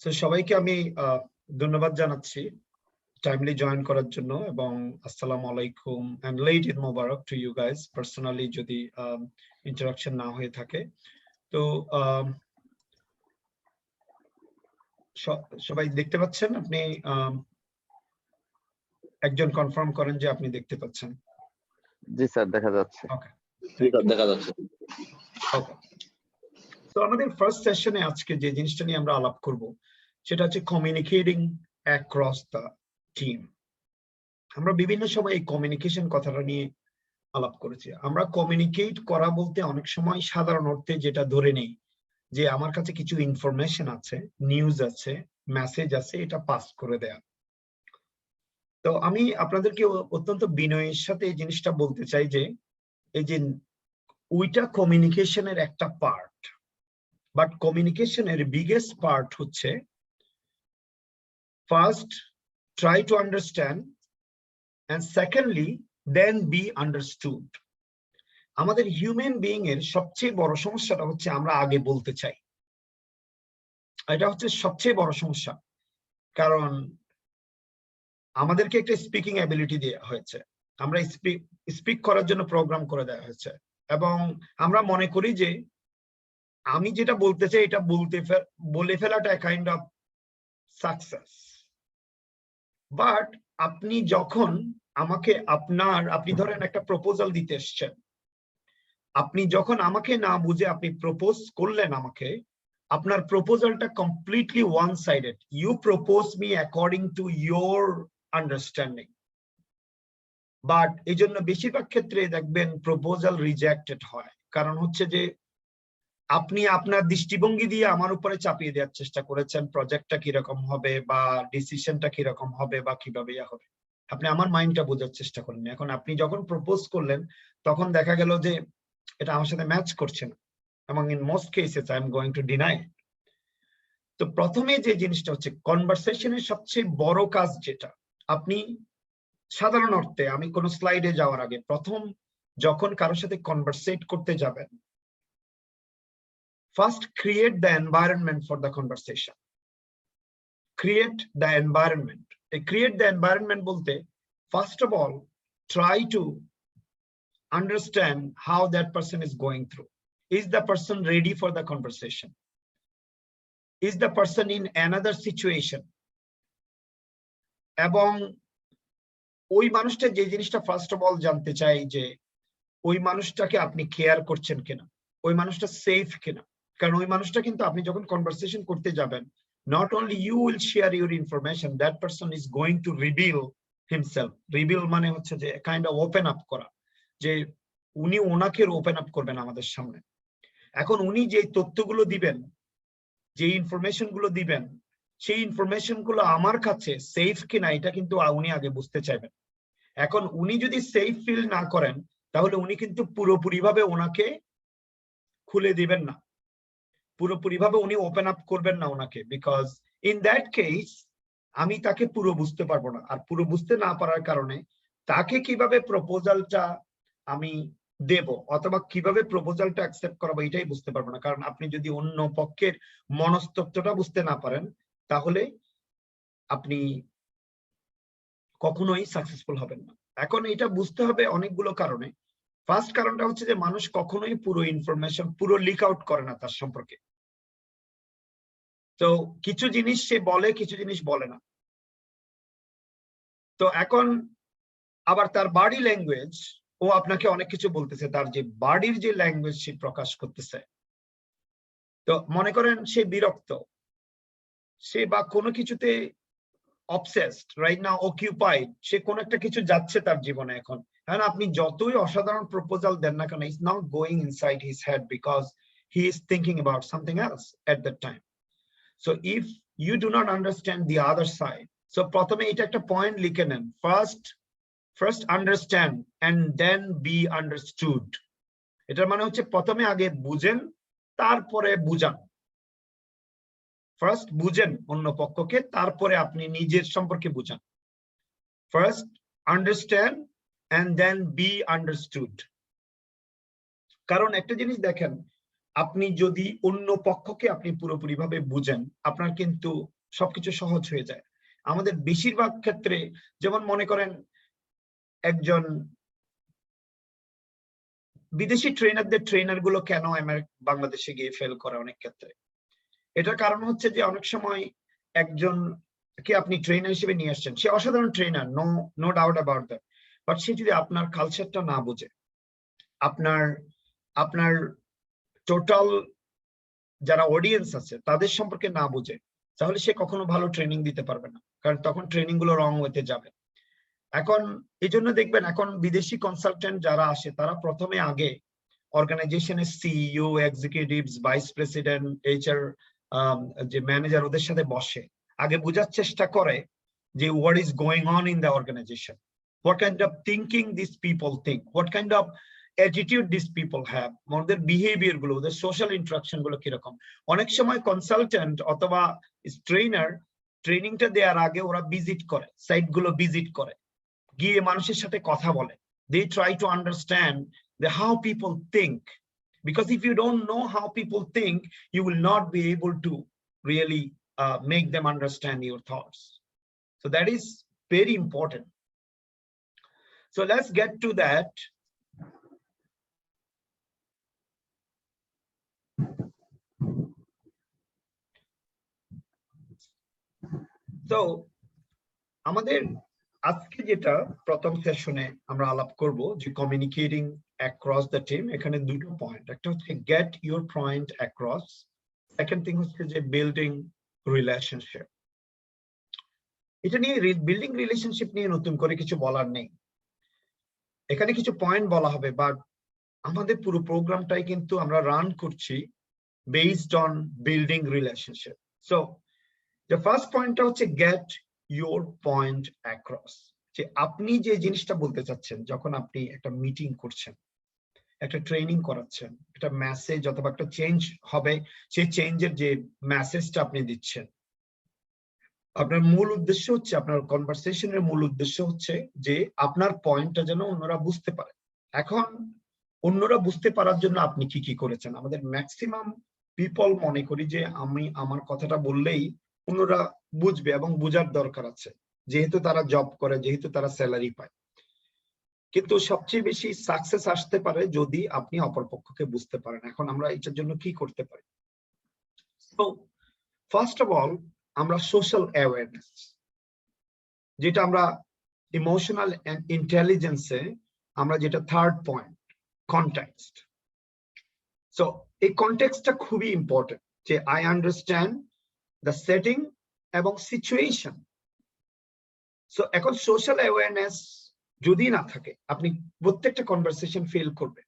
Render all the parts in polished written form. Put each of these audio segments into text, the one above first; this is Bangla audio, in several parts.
সো সবাইকে আমি ধন্যবাদ জানাচ্ছি টাইমলি জয়েন করার জন্য এবং আসসালামু আলাইকুম and let Eid Mubarak to you guys personally যদি ইন্টারাকশন না হয়ে থাকে। তো সবাই দেখতে পাচ্ছেন? আপনি একজন কনফার্ম করেন যে আপনি দেখতে পাচ্ছেন। জি স্যার, দেখা যাচ্ছে। ওকে, দেখা যাচ্ছে। ওকে, তো আমাদের ফার্স্ট সেশনে আজকে যে জিনিসটা নিয়ে আমরা আলাপ করব সেটা হচ্ছে কমিউনিকেটিং অ্যাক্রস দ্য টিম। আমরা বিভিন্ন সময় এই কমিউনিকেশন কথাটা নিয়ে আলাপ করেছি। আমরা কমিউনিকেট করা বলতে অনেক সময় সাধারণ অর্থে যেটা ধরে নেই যে আমার কাছে কিছু ইনফরমেশন আছে, নিউজ আছে, মেসেজ আছে, এটা পাস করে দেয়া। তো আমি আপনাদেরকে অত্যন্ত বিনয়ের সাথে এই জিনিসটা বলতে চাই যে এই যে ওইটা কমিউনিকেশনের একটা পার্ট, বাট কমিউনিকেশনের বিগেস্ট পার্ট হচ্ছে first try to understand and secondly then be understood. আমাদের হিউম্যান বিইং এর সবচেয়ে বড় সমস্যাটা হচ্ছে আমরা আগে বলতে চাই। এটা হচ্ছে সবচেয়ে বড় সমস্যা, কারণ আমাদেরকে একটা স্পিকিং অ্যাবিলিটি দেওয়া হয়েছে, আমরা স্পিক করার জন্য প্রোগ্রাম করে দেওয়া হয়েছে এবং আমরা মনে করি যে আমি যেটা বলতে চাই এটা বলে ফেলাটা কাইন্ড অফ সাকসেস। বাট আপনি যখন আমাকে আপনি ধরেন একটা প্রপোজাল দিতে এসছেন, আপনি যখন আমাকে না বুঝে আপনি প্রপোজ করলেন আমাকে, আপনার প্রপোজালটা completely one sided. You propose me according to your understanding, but এই জন্য বেশিরভাগ ক্ষেত্রে দেখবেন প্রপোজাল রিজেক্টেড হয়, কারণ হচ্ছে যে আপনি আপনার দৃষ্টিভঙ্গি দিয়ে আমার উপরে চাপিয়ে দেওয়ার চেষ্টা করেছেন প্রজেক্টটা কিরকম হবে বা ডিসিশনটা কিরকম হবে বা কিভাবে হবে। আপনি আমার মাইন্ডটা বোঝার চেষ্টা করেন। এখন আপনি যখন প্রপোজ করলেন তখন দেখা গেল যে এটা আমার সাথে ম্যাচ করছে না এবং in most cases I am going to deny. তো প্রথমে যে জিনিসটা হচ্ছে কনভারসেশনের সবচেয়ে বড় কাজ, যেটা আপনি সাধারণ অর্থে, আমি কোন স্লাইডে যাওয়ার আগে প্রথম যখন কারোর সাথে কনভারসেট করতে যাবেন, first create the environment for the conversation. Create the environment. Create the environment bolte, first of all, try to understand how that person is going through. Is the person ready for the conversation? Is the person in another situation? এবং ওই মানুষটা যে জিনিসটা ফার্স্ট অফ অল জানতে চাই যে ওই মানুষটাকে আপনি কেয়ার করছেন কিনা, ওই মানুষটা সেফ কিনা। কারণ ওই মানুষটা কিন্তু আপনি যখন কনভারসেশন করতে যাবেন, not only you will share your information, that person is going to reveal himself. Reveal মানে হচ্ছে যে কাইন্ড অফ ওপেন আপ করা, যে উনি ওনাকে ওপেন আপ করবেন আমাদের সামনে। এখন উনি যে তথ্যগুলো দিবেন, যে ইনফরমেশন গুলো দিবেন, সেই ইনফরমেশন গুলো আমার কাছে সেফ কিনা এটা কিন্তু উনি আগে বুঝতে চাইবেন। এখন উনি যদি সেফ ফিল না করেন তাহলে উনি কিন্তু পুরোপুরিভাবে ওনাকে খুলে দিবেন না, পুরোপুরিভাবে উনি ওপেন আপ করবেন না ওনাকে, বিকজ ইন দ্যাট কেস আমি তাকে পুরো বুঝতে পারবো না। আর পুরো বুঝতে না পারার কারণে তাকে কিভাবে প্রপোজালটা আমি দেব অথবা কিভাবে প্রপোজালটা অ্যাকসেপ্ট করাবো এটাই বুঝতে পারবো না। কারণ আপনি যদি অন্য পক্ষের মনস্তত্ত্বটা বুঝতে না পারেন তাহলে আপনি কখনোই সাকসেসফুল হবেন না। এখন এটা বুঝতে হবে অনেকগুলো কারণে। ফার্স্ট কারণটা হচ্ছে যে মানুষ কখনোই পুরো ইনফরমেশন পুরো লিক আউট করে না তার সম্পর্কে। তো কিছু জিনিস সে বলে, কিছু জিনিস বলে না। তো এখন আবার তার বডি ল্যাঙ্গুয়েজ, ও আপনাকে অনেক কিছু বলতেছে, তার যে বডির যে ল্যাঙ্গুয়েজ সে প্রকাশ করতেছে। তো মনে করেন সে বিরক্ত, সে বা কোনো কিছুতে অবসেসড, রাইট নাও অকিউপাইড, সে কোন একটা কিছু যাচ্ছে তার জীবনে। এখন আপনি যতই অসাধারণ প্রপোজাল দেন না কেন, is not going inside his head because he is thinking about something else at that time. So if you do not understand the other side, so প্রথমে এটা একটা পয়েন্ট লিখে নেন, first understand and then be understood. এটার মানে হচ্ছে প্রথমে আগে বুঝেন তারপরে বুঝান। ফার্স্ট বুঝেন অন্য পক্ষকে, তারপরে আপনি নিজের সম্পর্কে বুঝান। First understand and then be understood. কারণ একটা জিনিস দেখেন, আপনি যদি অন্য পক্ষকে আপনি পুরোপুরি ভাবে বুঝেন, আপনার কিন্তু সবকিছু সহজ হয়ে যায়। আমাদের বেশিরভাগ ক্ষেত্রে, যেমন মনে করেন একজন বিদেশি ট্রেনার গুলো কেন বাংলাদেশে গিয়ে ফেল করে অনেক ক্ষেত্রে, এটার কারণ হচ্ছে যে অনেক সময় একজন কে আপনি ট্রেনার হিসেবে নিয়ে আসছেন, সে অসাধারণ trainer, no doubt about that, but সে যদি আপনার কালচারটা না বুঝে, আপনার আপনার টোটাল যারা অডিয়েন্স আছে তাদের সম্পর্কে না বুঝে, তাহলে সে কখনো ভালো ট্রেনিং দিতে পারবে না, কারণ তখন ট্রেনিং গুলো রং হতে যাবে। এখন এই জন্য দেখবেন এখন বিদেশি কনসালটেন্ট যারা আসে তারা প্রথমে আগে অর্গানাইজেশনের CEO, executives, vice president, HR যে ম্যানেজার, ওদের সাথে বসে আগে বোঝার চেষ্টা করে যে what is going on in the organization, what kind of thinking these people think, what kind of attitude these people have, ওদের বিহেভিয়ার গুলো, ওদের সোশ্যাল ইন্টারাকশন গুলো কিরকম। অনেক সময় কনসালটেন্ট অথবা ট্রেনার ট্রেনিংটা দেওয়ার আগে ওরা ভিজিট করে, সাইট গুলো ভিজিট করে, গিয়ে মানুষের সাথে কথা বলে। They try to understand how people think, because if you don't know how people think, you will not be able to really make them understand your thoughts. So that is very important. So let's get to that. So আমাদের আজকে যেটা প্রথম সেশনে আমরা আলাপ করব যে কমিউনিকেটিং অ্যাক্রস দ্য টিম, এখানে দুটো পয়েন্ট, একটা হচ্ছে get your point across, second thing হচ্ছে যে বিল্ডিং রিলেশনশিপ। এটা নিয়ে বিল্ডিং রিলেশনশিপ নিয়ে নতুন করে কিছু বলার নেই, এখানে কিছু পয়েন্ট বলা হবে, বাট আমাদের পুরো প্রোগ্রামটাই কিন্তু আমরা রান করছি based on building relationship. So the first পয়েন্টটা হচ্ছে গেট ইউর পয়েন্ট অ্যাক্রস, যে আপনি যে জিনিসটা বলতে চাচ্ছেন, যখন আপনি একটা মিটিং করছেন, একটা ট্রেনিং করাচ্ছেন, একটা মেসেজ অথবা একটা চেঞ্জ হবে, সেই চেঞ্জের যে মেসেজটা আপনি দিচ্ছেন, আপনার মূল উদ্দেশ্য হচ্ছে, আপনার কনভারসেশনের মূল উদ্দেশ্য হচ্ছে যে আপনার পয়েন্টটা যেন অন্যরা বুঝতে পারে। এখন অন্যরা বুঝতে পারার জন্য আপনি কি কি করেছেন? আমাদের ম্যাক্সিমাম পিপল মনে করি যে আমি আমার কথাটা বললেই অন্যরা বুঝবে, এবং বোঝার দরকার আছে, যেহেতু তারা জব করে, যেহেতু তারা স্যালারি পায়। কিন্তু সবচেয়ে বেশি সাকসেস আসতে পারে যদি আপনি অপরপক্ষকে বুঝতে পারেন। এখন আমরা এটার জন্য কি করতে পারি? তো ফার্স্ট অফ অল, আমরা সোশ্যাল অ্যাওয়ারনেস, যেটা আমরা ইমোশনাল ইন্টেলিজেন্সে আমরা যেটা থার্ড পয়েন্ট, কনটেক্সট। সো এই কনটেক্সটটা খুবই ইম্পর্টেন্ট, যে আই আন্ডারস্ট্যান্ড দ্য সেটিং এবং সিচুয়েশন। সো এখন সোশ্যাল অ্যাওয়ারনেস যদি না থাকে, আপনি প্রত্যেকটা কনভারসেশন ফেল করবে।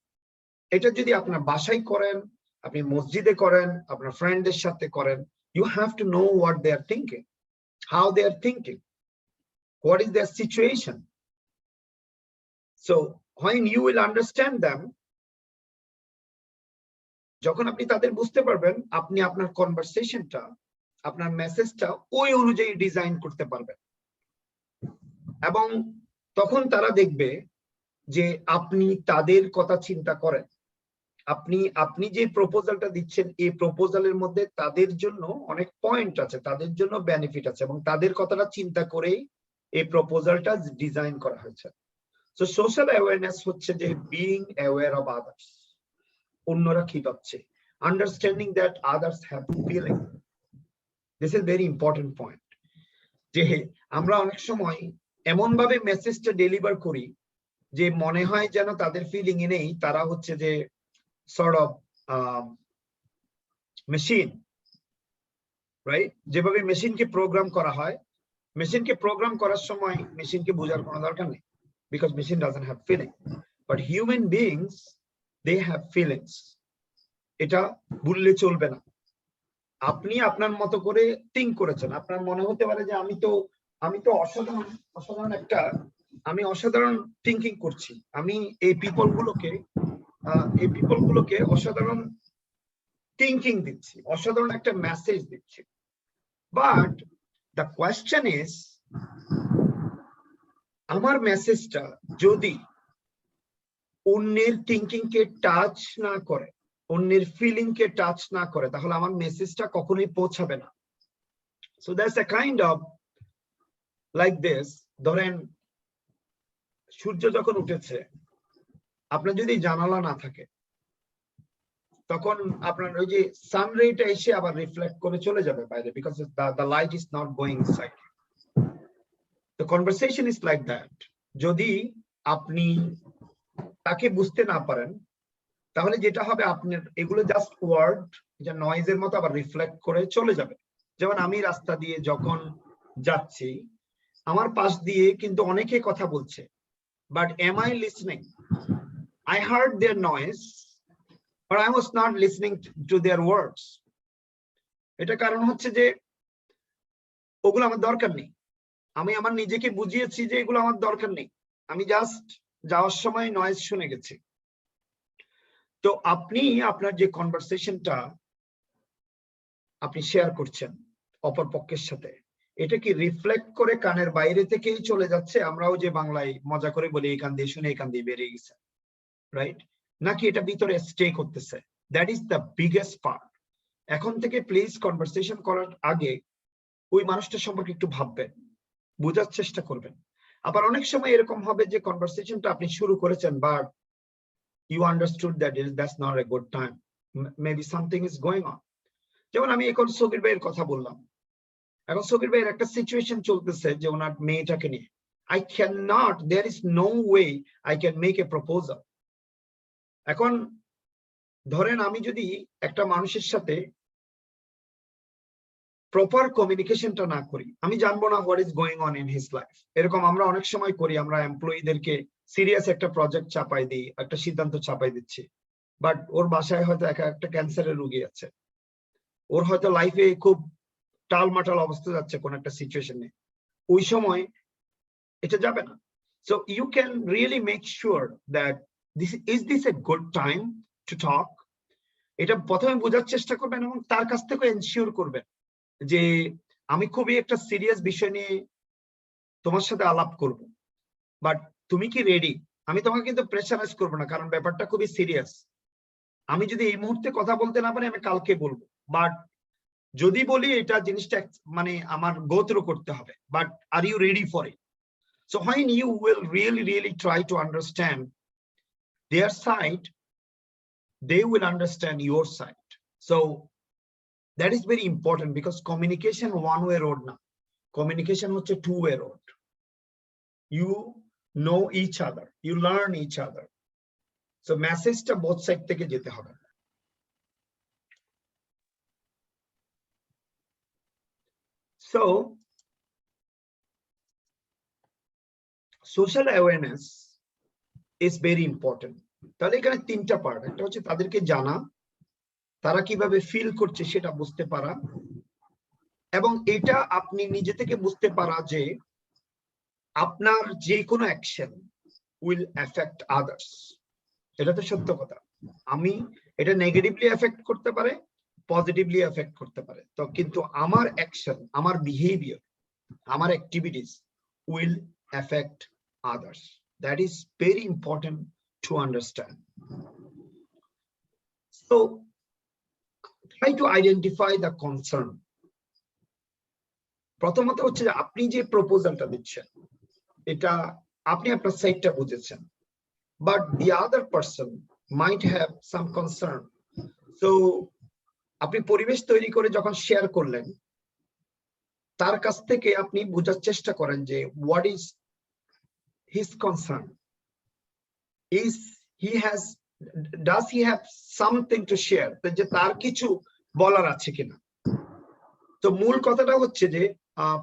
এটা যদি আপনার বাসায় করেন, আপনি মসজিদে করেন, আপনার ফ্রেন্ডদের সাথে করেন, you have to know what they are thinking, how they are thinking, what is their situation. So when you will understand them, যখন আপনি তাদের বুঝতে পারবেন, আপনি আপনার কনভারসেশনটা, আপনার মেসেজটা ওই অনুযায়ী ডিজাইন করতে পারবেন, এবং তখন তারা দেখবে যে আপনি তাদের কথা চিন্তা করেন। আপনি যে প্রপোজালটা দিচ্ছেন, এই প্রপোজালের মধ্যে তাদের জন্য অনেক পয়েন্ট আছে, তাদের জন্য বেনিফিট আছে, এবং তাদের কথাটা চিন্তা করেই এই প্রপোজালটা ডিজাইন করা হয়েছে। সো সোশ্যাল অ্যাওয়ারনেস হচ্ছে যে বিইং অ্যাওয়্যার অফ আদার্স, অন্যরা কি ভাবছে, understanding that others have feeling. This is very important point, যে আমরা অনেক সময় এমন ভাবে মেসেজটা ডেলিভার করি যে মনে হয় যেন তাদের ফিলিং এ নেই, তারা হচ্ছে যে sort of machine, right? যেভাবে মেশিনকে প্রোগ্রাম করা হয়, মেশিনকে প্রোগ্রাম করার সময় মেশিনকে বোঝার কোনো দরকার নেই, because machine doesn't have feeling, but human beings, they have feelings. এটা ভুললে চলবে না। আপনি আপনার মতো করে থিঙ্ক করেছেন, আপনার মনে হতে পারে যে আমি তো অসাধারণ থিঙ্কিং করছি, আমি এই পিপল গুলোকে অসাধারণ থিঙ্কিং দিচ্ছি, অসাধারণ একটা মেসেজ দিচ্ছি। বাট দ্য কোয়েশ্চেন ইজ, আমার মেসেজটা যদি অন্যের থিঙ্কিং কে টাচ না করে, অন্যের ফিলিং কে টাচ না করে তাহলে আমার মেসেজটা কখনোই পৌঁছাবে না। So that's a kind of like this. ধরেন সূর্য যখন উঠেছে, আপনার যদি জানালা না থাকে তখন আপনার ওই যে সানরেটা এসে আবার রিফ্লেক্ট করে চলে যাবে বাইরে, because the light is not going inside. The conversation is like that. যদি আপনি তাকে বুঝতে না পারেন তাহলে যেটা হবে আপনার এগুলো জাস্ট ওয়ার্ড, যা নয়েজের মতো আবার রিফ্লেক্ট করে চলে যাবে। যেমন আমি রাস্তা দিয়ে যখন যাচ্ছি, আমার পাশ দিয়ে কিন্তু অনেকে কথা বলছে, but am I listening? I heard their noise, but I was not listening to their words. এটা কারণ হচ্ছে যে ওগুলো আমার দরকার নেই। আমি আমার নিজেকে বুঝিয়েছি যে এগুলো আমার দরকার নেই, আমি জাস্ট যাওয়ার সময় নয়েজ শুনে গেছি। তো আপনি আপনার যে কনভারসেশনটা আপনি শেয়ার করছেন অপর পক্ষের সাথে, এটা কি রিফ্লেক্ট করে কানের বাইরে থেকেই চলে যাচ্ছে? আমরাও যে বাংলায় মজা করে বলি এই কান দিয়ে শুনে এই কান দিয়ে বেরিয়ে গেছে, রাইট? নাকি এটা ভিতরে স্টে করতেছে? That is the biggest part. এখন থেকে প্লিজ কনভারসেশন করার আগে ওই মানুষটা সম্পর্কে একটু ভাববেন, বোঝার চেষ্টা করবেন। আবার অনেক সময় এরকম হবে যে কনভারসেশনটা আপনি শুরু করেছেন, but you understood that that's not a good time, maybe something is going on. যেমন আমি এখন সকির ভাইয়ের কথা বললাম, এখন সকির ভাইয়ের একটা সিচুয়েশন চলতেছে যে ওনার মেয়েটাকে নিয়ে। I cannot, there is no way I can make a proposal. এখন ধরেন আমি যদি একটা মানুষের সাথে প্রপার কমিউনিকেশনটা না করি, আমি জানবো না what is going on in his life. এরকম আমরা অনেক সময় করি, আমরা এমপ্লয়ীদেরকে সিরিয়াস একটা প্রজেক্ট চাপাই দিই, একটা সিদ্ধান্ত চাপাই দিচ্ছি, বাট ওর বাসায় হয়তো একটা ক্যান্সারের রোগী আছে, ওর হয়তো লাইফে খুব টালমাটাল অবস্থা যাচ্ছে কোন একটা সিচুয়েশনে, ওই সময় এটা যাবে না। So you can really make sure that this a good time to talk. এটা প্রথমে বোঝার চেষ্টা করবেন এবং তার কাছ থেকে এনশিওর করবেন যে আমি খুবই একটা সিরিয়াস বিষয় নিয়ে তোমার সাথে আলাপ করব, বাট তুমি কি রেডি? আমি তোমাকে কিন্তু প্রেসারাইজ করবো না, কারণ ব্যাপারটা খুবই সিরিয়াস। আমি যদি এই মুহূর্তে কথা বলতে না পারি আমি কালকে বলবো, বাট যদি বলি এটা জিনিসটা মানে আমার গো থ্রু করতে হবে, but are you ready for it? So when you will really try to understand their side, they will understand your side. So that is very important, because communication one-way road na, communication hocche two-way road. You know each other, you learn each other. So message ta both side theke jete hobe. So social awareness is very important. তাহলে এখানে তিনটা পার্ট, একটা হচ্ছে তাদেরকে জানা, তারা কিভাবে ফিল করছে সেটা বুঝতে পারা, এবং এটা আপনি নিজে থেকে বুঝতে পারা যে আপনার যে কোনো অ্যাকশন উইল এফেক্ট আদার্স। এটা তো সত্য কথা। আমি এটা নেগেটিভলি এফেক্ট করতে পারে, পজিটিভলি এফেক্ট করতে পারে, তো কিন্তু আমার অ্যাকশন, আমার বিহেভিয়ার, আমার activities will effect others. That is very important to understand. So try to identify the concern. প্রথমত হচ্ছে যে আপনি যে প্রপোজালটা দিচ্ছেন এটা আপনি আপনার সাইডটা বুঝেছেন, but the other person might have some concern. So আপনি পরিবেশ তৈরি করে যখন শেয়ার করলেন, তার কাছ থেকে আপনি বোঝার চেষ্টা করেন যে what is his concern, does he have something to share, যে তার কিছু বলার আছে কিনা। তো মূল কথাটা হচ্ছে যে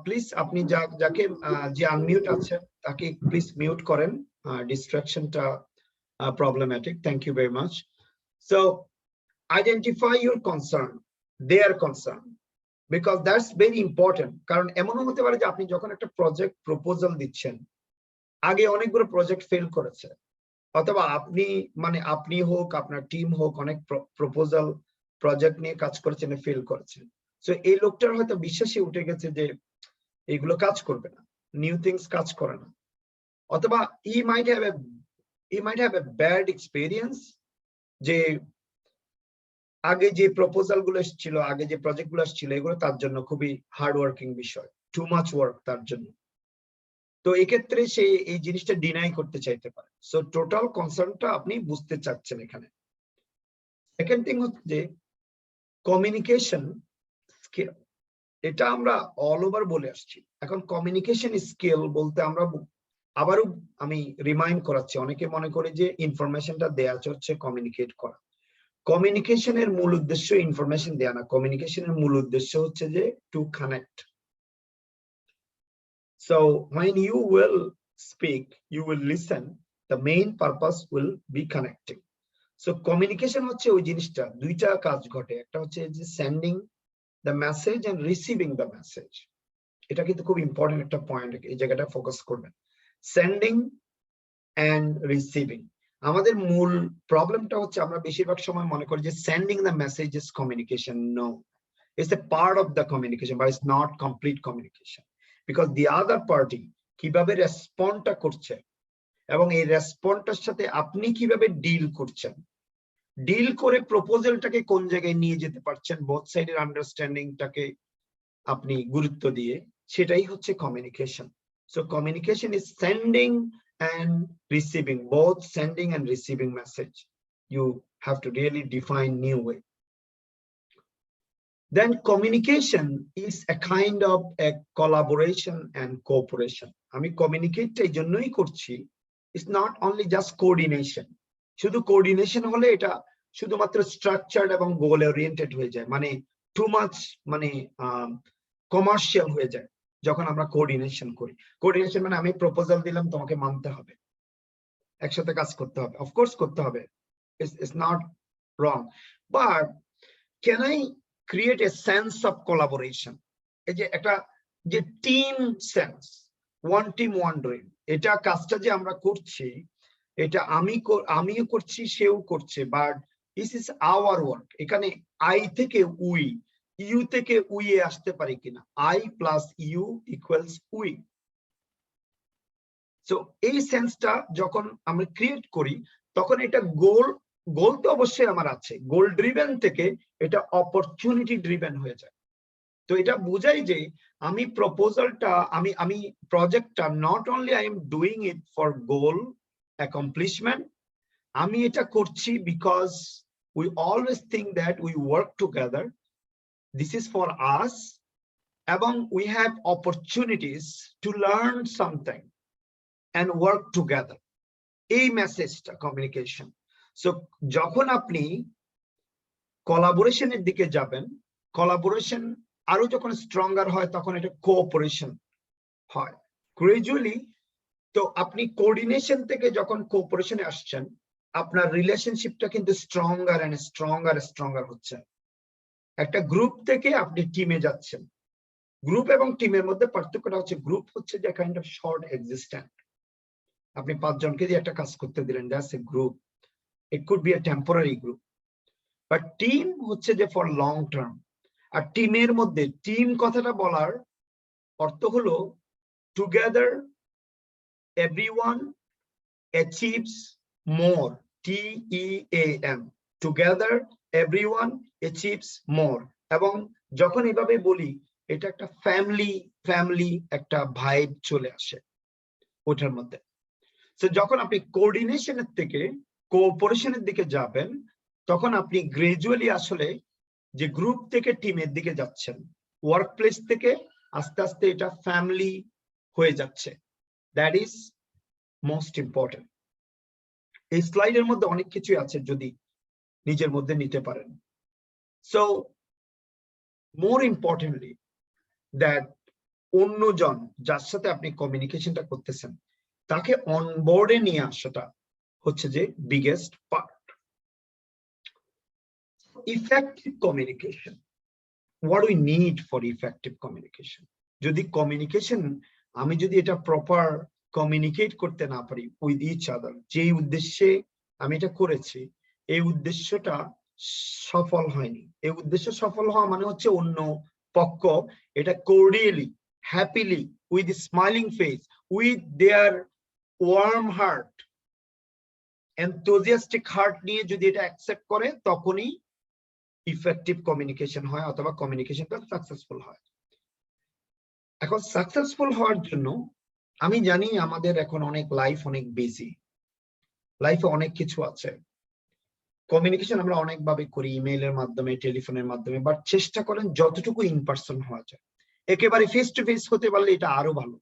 প্লিজ আপনি যাকে যে আনমিউট আছে তাকে প্লিজ মিউট করেন, ডিস্ট্রাকশনটা problematic. Thank you very much. So identify your concern, their concern, because that's very important. কারণ এমনও হতে পারে যে আপনি যখন একটা প্রজেক্ট প্রপোজাল দিচ্ছেন, আগে অনেকগুলো প্রজেক্ট ফেল করেছে, অথবা আপনি হোক আপনার টিম হোক অনেক প্রপোজাল প্রজেক্ট নিয়ে কাজ করেছেন, ফেল করেছেন। সো এই লোকটার হয়তো বিশ্বাসই উঠে গেছে যে এগুলো কাজ করবে না, নিউ থিংস কাজ করে না, অথবা he might have a bad experience, যে আগে যে প্রপোজাল গুলো এসেছিল, আগে যে প্রজেক্ট গুলো আসছিল, এগুলো তার জন্য খুবই হার্ড ওয়ার্কিং বিষয়, টু মাচ ওয়ার্ক তার জন্য। তো এক্ষেত্রে সে এই জিনিসটা ডিনাই করতে চাইতে পারে। সো টোটাল কনসার্নটা আপনি বুঝতে চাচ্ছেন এখানে। সেকেন্ড থিং হচ্ছে যে কমিউনিকেশন স্কিল, এটা আমরা অল ওভার বলে আসছি। এখন কমিউনিকেশন স্কিল বলতে আমরা আবারও আমি রিমাইন্ড করাচ্ছি, অনেকে মনে করে যে ইনফরমেশনটা দেয়া হচ্ছে কমিউনিকেট করা। কমিউনিকেশনের মূল উদ্দেশ্য ইনফরমেশন দেয়া না, কমিউনিকেশনের মূল উদ্দেশ্য হচ্ছে যে to connect. So when you will speak, you will listen, the main purpose will be connecting. So communication হচ্ছে ওই জিনিসটা, দুইটা কাজ ঘটে, একটা হচ্ছে যে sending the message and receiving the message. এটা কিন্তু খুব ইম্পর্টেন্ট একটা পয়েন্ট, এই জায়গাটা ফোকাস করবেন। সেন্ডিং এন্ড রিসিভিং, আমাদের মূল প্রবলেমটা হচ্ছে আমরা বেশিরভাগ সময় মনে করি যে sending the message is communication. No, it's a part of the communication, but it's not complete communication, because the other party কিভাবে রেসপন্ডটা করছে এবং এই রেসপন্ডটার সাথে আপনি কিভাবে ডিল করছেন, ডিল করে প্রপোজালটাকে কোন জায়গায় নিয়ে যেতে পারছেন, বোথ সাইডের আন্ডারস্ট্যান্ডিংটাকে আপনি গুরুত্ব দিয়ে, সেটাই হচ্ছে communication. So communication is sending and receiving, both sending and receiving message. You have to really define new way. Then communication is a kind of a collaboration and cooperation. আমি communicate এই জন্যই করছি, it's not only just coordination. শুধু coordination হলে এটা শুধুমাত্র structured এবং goal oriented হয়ে যায়, মানে too much মানে কমার্শিয়াল হয়ে যায় যখন আমরা কোঅর্ডিনেশন করি। কোঅর্ডিনেশন মানে আমি প্রপোজাল দিলাম, তোমাকে মানতে হবে, একসাথে কাজ করতে হবে, অফকোর্স করতে হবে, it's not wrong, but can I create a sense of collaboration? এই যে একটা যে team sense, one team one dream, এটা কাজটা যে আমরা করছি, এটা আমিও করছি, সেও করছে, but this is our work. এখানে আই থেকে উই, ইউ থেকে উই এ আসতে পারি কিনা, I plus you equals we. So এই সেন্সটা যখন আমরা ক্রিয়েট করি, তখন এটা গোল তো অবশ্যই আমার আছে, গোল ড্রিভেন থেকে এটা অপরচুনিটি ড্রিভেন হয়ে যায়। তো এটা বোঝাই যে আমি প্রপোজালটা, আমি প্রজেক্টটা not only I am doing it for goal accomplishment, আমি এটা করছি because we always think that we work together, this is for us, এবং we have opportunities to learn something and work together. এই মেসেজটা কমিউনিকেশন। সো যখন আপনি কোলাবোরেশনের দিকে যাবেন, কোলাবোরেশন আরো যখন স্ট্রঙ্গার হয়, তখন এটা কোঅপারেশন হয় গ্রাজুয়ালি। তো আপনি কোঅর্ডিনেশন থেকে যখন কোঅপারেশনে আসছেন, আপনার রিলেশনশিপটা কিন্তু স্ট্রঙ্গার হচ্ছে। একটা গ্রুপ থেকে আপনি টিমে যাচ্ছেন, গ্রুপ এবং টিমের মধ্যে পার্থক্যটা হচ্ছে, গ্রুপ হচ্ছে যে কাইন্ড অফ শর্ট এক্সিস্টেন্ট, আপনি 5 জনকে দিয়ে একটা কাজ করতে দিলেন, that's a group, it could B A temporary group. But team হচ্ছে যে ফর লং টার্ম। আর টিমের মধ্যে, টিম কথাটা বলার অর্থ হলো টুগেদার এভরিওয়ান অ্যাচিভস মোর, TEAM, টুগেদার এভরিওয়ান অ্যাচিভস মোর। এবং যখন এভাবে বলি, এটা একটা ফ্যামিলি একটা ভাইব চলে আসে ওটার মধ্যে। তো যখন আপনি কোঅর্ডিনেশনের থেকে কোঅপারেশনের দিকে যাবেন, তখন আপনি গ্রাজুয়ালি আসলে যে গ্রুপ থেকে টিমের দিকে যাচ্ছেন, ওয়ার্ক প্লেস থেকে আস্তে আস্তে এটা ফ্যামিলি হয়ে যাচ্ছে। That is most important. এই স্লাইডের মধ্যে অনেক কিছু আছে, যদি নিজের মধ্যে নিতে পারেন। সো মোর ইম্পর্টেন্টলি দ্যাট অন্যজন যার সাথে আপনি কমিউনিকেশনটা করতেছেন, তাকে অনবোর্ডে নিয়ে আসাটা হচ্ছে যে biggest part. Effective communication, what do we need for effective communication? যদি কমিউনিকেশন, আমি যদি এটা প্রপার কমিউনিকেট করতে না পারি উইথ ইচ আদার, যে উদ্দেশ্যে আমি এটা করেছি, এই উদ্দেশ্যটা সফল হয়নি। এই উদ্দেশ্য সফল হওয়া মানে হচ্ছে অন্য পক্ষ এটা cordially, happily, with smiling face, with their warm heart, enthusiastic heart নিয়ে যদি এটা অ্যাকসেপ্ট করে, তখনই ইফেক্টিভ কমিউনিকেশন হয় অথবা কমিউনিকেশনটা সাকসেসফুল হয়। এখন সাকসেসফুল হওয়ার জন্য আমি জানি আমাদের এখন অনেক লাইফ অনেক বিজি, লাইফে অনেক কিছু আছে, কমিউনিকেশন আমরা অনেকভাবে করি, ইমেইলের মাধ্যমে, টেলিফোনের মাধ্যমে, বাট চেষ্টা করেন যতটুকু ইন পার্সন হওয়া যায়। একেবারে ফেস টু ফেস হতে পারলে এটা আরো ভালো,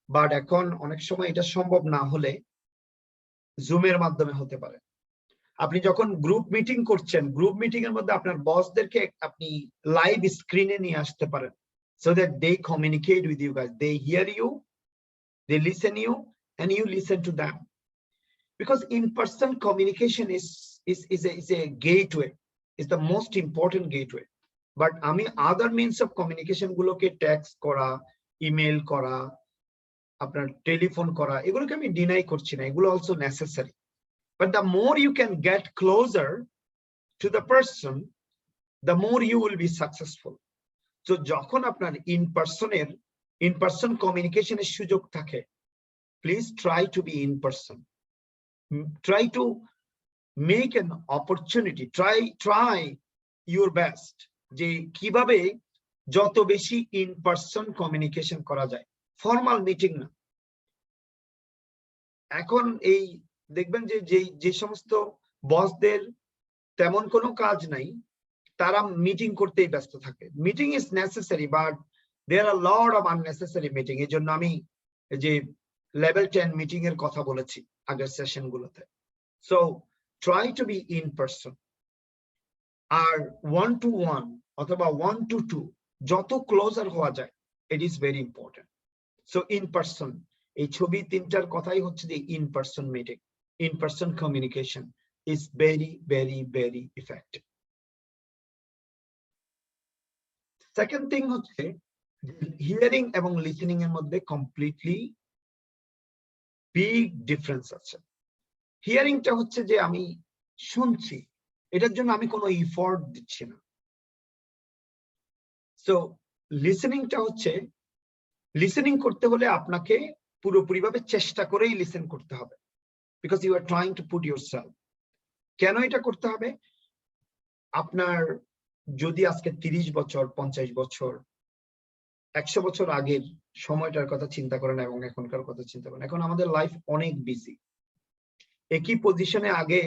বাট এখন অনেক সময় এটা সম্ভব না হলে জুমের মাধ্যমে হতে পারে। আপনি যখন গ্রুপ মিটিং করছেন, গ্রুপ মিটিং এর মধ্যে আপনার বসদেরকে আপনি লাইভ স্ক্রিনে নিয়ে আসতে পারেন, so that they communicate with you guys, they hear you, they listen you, and you listen to them. Because in-person communication is a gateway, is the most important gateway. But আমি other means of communication গুলোকে টেক্সট করা, ইমেল করা, আপনার টেলিফোন করা, এগুলোকে আমি ডিনাই করছি না, এগুলো also necessary. But the more you can get closer to the person, the more you will be successful. So যখন আপনার in person কমিউনিকেশনের সুযোগ থাকে, please try to be in person. Try to make an opportunity, try your best যে কিভাবে যত বেশি in person কমিউনিকেশন করা যায়, ফর্মাল মিটিং না। এখন এই দেখবেন যে সমস্ত বসদের তেমন কোনো কাজ নাই, তারা মিটিং করতেই ব্যস্ত থাকে। Meeting is necessary, but there are lot of unnecessary meeting. এই জন্য আমি যে লেভেল 10 মিটিং এর কথা বলেছি আগের সেশন গুলোতে। So try to be in person. আর 1 to 1 অথবা 1 to 2 যত ক্লোজার হওয়া যায়, it is very important. So in person, এই ছবি তিনটার কথাই হচ্ছে যে in person meeting, in person communication is very very very effective. Second thing হচ্ছে হিয়ারিং এবং লিসেনিং এর মধ্যে কমপ্লিটলি বিগ ডিফারেন্স আছে। হিয়ারিংটা হচ্ছে যে আমি শুনছি, এটার জন্য আমি কোনো ইফোর্ট দিচ্ছি না। সো লিসেনিংটা হচ্ছে, লিসেনিং করতে হলে আপনাকে পুরোপুরিভাবে চেষ্টা করেই লিসেন করতে হবে, because you are trying to put yourself. কেন এটা করতে হবে? আপনার যদি আজকে 30 বছর, 50 বছর, 100 বছর আগের সময়টার কথা চিন্তা করেন এবং এখনকার কথা চিন্তা করেন, এখন আমাদের লাইফ অনেক বিজি। একই পজিশনে আগে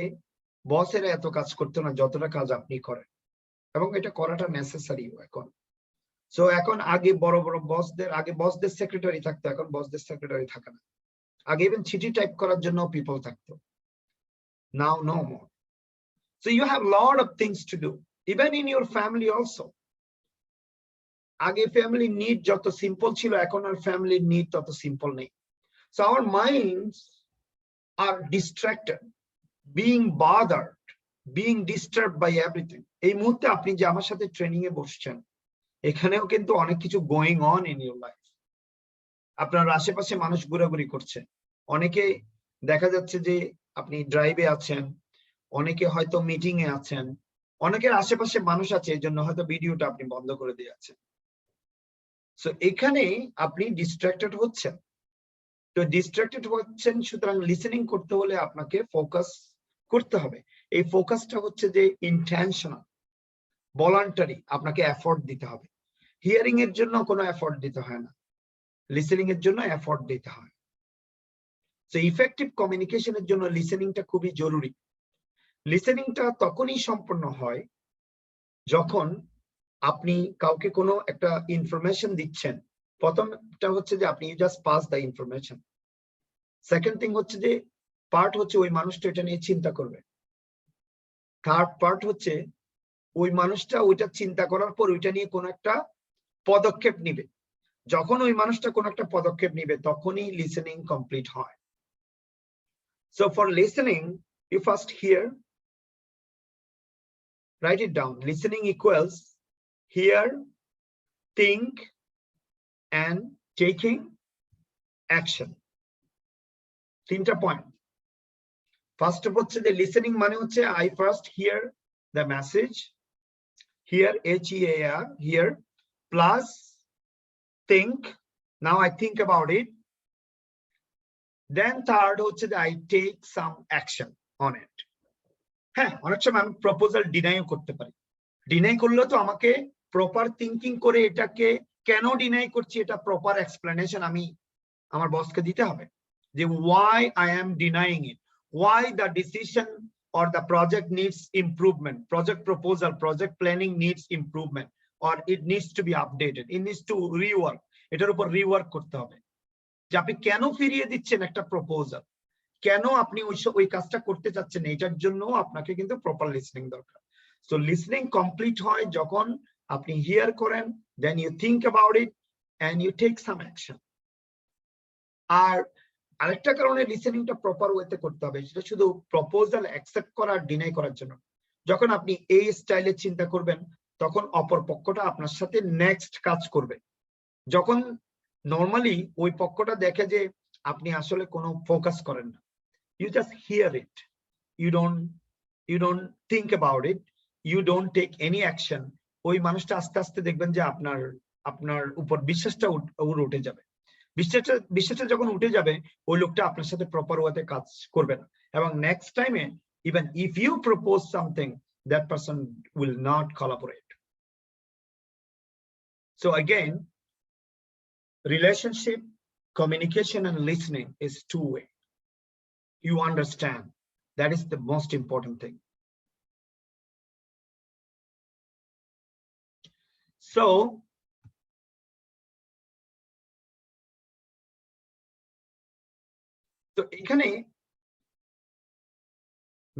বসেরা এত কাজ করতো না যতটা কাজ আপনি করেন, এবং এটা করাটা নেসেসারি এখন। সো এখন আগে বড় বড় বসদের সেক্রেটারি থাকতো, এখন বসদের সেক্রেটারি থাকে না। আগে ইভেন চিঠি টাইপ করার জন্য পিপল থাকতো, now no more. So you have lot of things to do, even in your family also. আগে ফ্যামিলি নিড যত সিম্পল ছিল, এখন আর ফ্যামিলি নিড তত সিম্পল নেই। So our minds are distracted, being bothered, being disturbed by everything. এই মুহূর্তে আপনি যে আমার সাথে ট্রেনিং এ বসছেন, এখানেও কিন্তু অনেক কিছু going on in your life. আপনার আশেপাশে মানুষ ঘোরাঘুরি করছে, অনেকে দেখা যাচ্ছে যে আপনি ড্রাইভে আছেন, অনেকে হয়তো মিটিং এ আছেন, অনেকের আশেপাশে মানুষ আছে, এই জন্য হয়তো ভিডিওটা আপনি বন্ধ করে দিয়েছেন। সো এখানে আপনি ডিস্ট্রাক্টেড হচ্ছেন। তো ডিস্ট্রাক্টেড হচ্ছেন, সুতরাং লিসেনিং করতে হলে আপনাকে ফোকাস করতে হবে। এই ফোকাসটা হচ্ছে যে ইন্টেনশনাল, ভলান্টারি, আপনাকে এফোর্ট দিতে হবে। হিয়ারিং এর জন্য কোনো এফোর্ট দিতে হয় না, লিসেনিং এর জন্য এফোর্ট দিতে হয়। সো ইফেক্টিভ কমিউনিকেশনের জন্য লিসেনিংটা খুবই জরুরি। লিসেনিংটা তখনই সম্পন্ন হয় যখন আপনি কাউকে কোনো একটা ইনফরমেশন দিচ্ছেন। প্রথমটা হচ্ছে যে আপনি just pass the information. Second thing হচ্ছে যে পার্ট হচ্ছে ওই মানুষটা এটা নিয়ে চিন্তা করবে। থার্ড পার্ট হচ্ছে ওই মানুষটা ওইটা চিন্তা করার পর ওইটা নিয়ে কোনো একটা পদক্ষেপ নিবে। যখন ওই মানুষটা কোনো একটা পদক্ষেপ নিবে, তখনই লিসেনিং কমপ্লিট হয়। So for listening, you first hear, write it down. Listening equals hear, think, and taking action. তিনটা পয়েন্ট। ফার্স্ট হচ্ছে যে লিসেনিং মানে হচ্ছে I first hear the message, hear, H-E-A-R, hear, plus think, now I think about it. Then third হচ্ছে যে I take some action on it. হ্যাঁ, অনেক সময় আমি প্রপোজাল ডিনাইও করতে পারি, ডিনাই করলে তো আমাকে প্রপার থিঙ্কিং করে এটাকে কেন ডিনাই করছি এটা প্রপার এক্সপ্লেনেশন আমি আমার বসকে দিতে হবে যে why I am denying it, why the decision or the project needs improvement, project proposal, project planning needs improvement, or it needs to be updated, it needs to rework, এটার উপর রিওয়ার্ক করতে হবে যে আপনি কেন ফিরিয়ে দিচ্ছেন একটা প্রপোজাল, কেন আপনি ওই কাজটা করতে চাচ্ছেন, এটার জন্য আপনাকে কিন্তু প্রপার লিসনিং দরকার। সো লিসনিং কমপ্লিট হয় যখন আপনি হিয়ার করেন, then you think about it and you take some action. আর আরেকটা কারণে লিসেনিংটা প্রপার ওয়েতে করতে হবে, সেটা শুধু প্রপোজাল অ্যাকসেপ্ট করা আর ডিনাই করার জন্য। যখন আপনি এই স্টাইলে চিন্তা করবেন তখন অপর পক্ষটা আপনার সাথে নেক্সট কাজ করবে। যখন নর্মালি ওই পক্ষটা দেখে যে আপনি আসলে কোনো ফোকাস করেন না, you just hear it, you don't think about it, you don't take any action, ওই মানুষটা আস্তে আস্তে দেখবেন যে আপনার উপর বিশ্বাসটা উঠে যাবে। বিশ্বাসটা যখন উঠে যাবে ওই লোকটা আপনার সাথে প্রপার ওয়েতে কাজ করবে না, এবং নেক্সট টাইমে even if you propose something that person will not collaborate. So again, relationship, communication and listening is two-way. You understand, that is the most important thing. So এখানে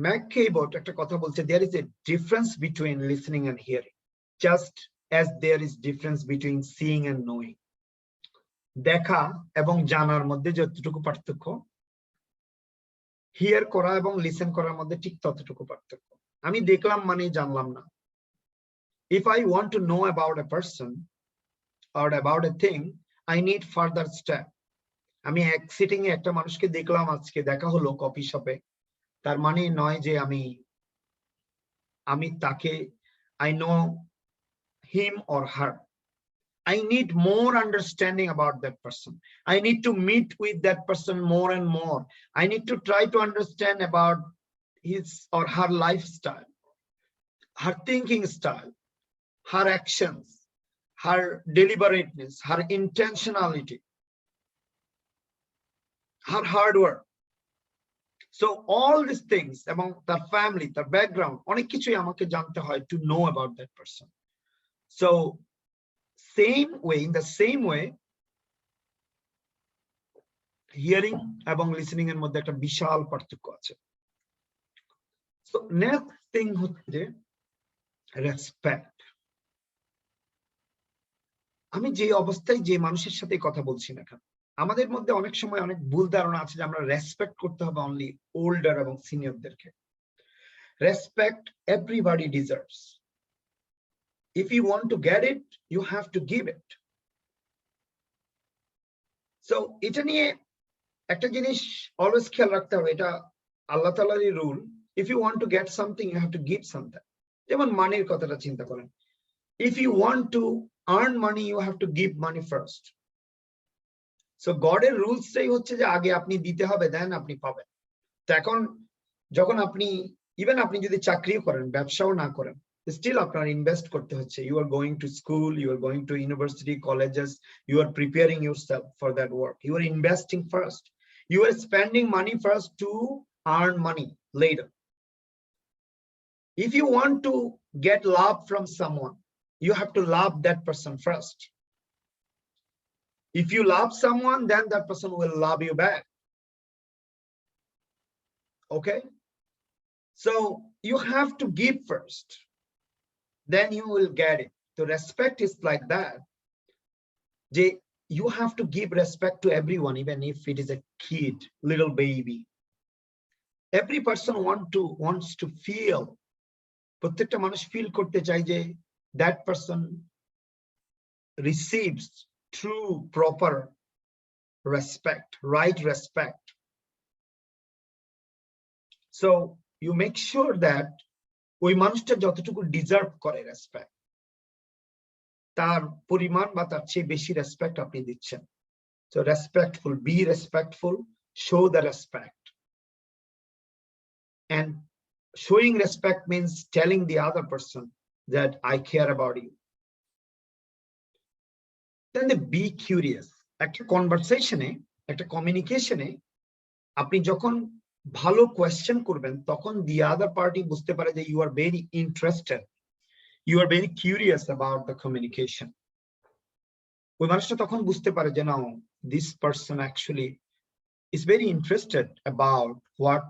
ম্যাককেবট একটা কথা বলছে, there is a difference between listening and hearing, just as there is difference between seeing and knowing. দেখা এবং জানার মধ্যে যতটুকু পার্থক্য, হিয়ার করা এবং লিসেন করার মধ্যে ঠিক ততটুকু পার্থক্য। আমি দেখলাম মানে জানলাম না। If I want to know about a person or about a thing, I need further step. আমি এক সিটিং এ একটা মানুষকে দেখলাম, আজকে দেখা হলো কফি শপে, তার মানে নয় যে আমি তাকে I know him or her. I need more understanding about that person. I need to meet with that person more and more. I need to try to understand about his or her lifestyle, her thinking style, her actions, her deliberateness, her intentionality, her hard work. So all these things among their family, their background, অনেক কিছুই আমাকে জানতে হয় to know about that person. So in the same way, hearing এবং listening এর মধ্যে একটা বিশাল পার্থক্য আছে। So next thing হচ্ছে respect. আমি যে অবস্থায় যে মানুষের সাথে কথা বলছি না কেন, আমাদের মধ্যে অনেক সময় অনেক ভুল ধারণা আছে যে আমরা রেসপেক্ট করতে হবে অনলি ওল্ডার এবং সিনিয়রদেরকে। Respect everybody deserves. If you want to get it, you have to give it. So এটা নিয়ে একটা জিনিস অলওয়েজ খেয়াল রাখতে হবে, এটা আল্লাহ তাআলারই rule. If you want to get something, you have to give something. যেমন মানির কথাটা চিন্তা করেন, if you want to earn money, you have to give money first. So গডের রুলসটাই হচ্ছে যে আগে আপনি দিতে হবে, দেন আপনি পাবেন। তো এখন যখন আপনি ইভেন আপনি যদি চাকরিও করেন, ব্যবসাও না করেন, still আপনার ইনভেস্ট করতে হচ্ছে। You are going to school, you are going to university, colleges, you are preparing yourself for that work. You are investing first. You are spending money first to earn money later. If you want to get love from someone, you have to love that person first. If you love someone, then that person will love you back. Okay? So you have to give first, then you will get it. So respect is like that. You have to give respect to everyone, even if it is a kid, little baby. Every person wants to feel, প্রত্যেকটা মানুষ ফিল করতে চায় যে that person receives true, proper respect, right respect. So you make sure that ওই মানুষটা যতটুকু ডিজার্ভ করে রেসপেক্ট, তার পরিমাণ বা তার চেয়ে বেশি রেসপেক্ট আপনি দিচ্ছেন। So respectful, be respectful, show the respect. And showing respect means telling the other person that I care about you. Then the be curious. একটা কনভারসেশনে, একটা কমিউনিকেশনে আপনি যখন ভালো কোয়েশ্চেন করবেন তখন the other party বুঝতে পারে যে you are very interested, you are very curious about the communication. ওই মানুষটা তখন বুঝতে পারে যে now this person actually is very interested about what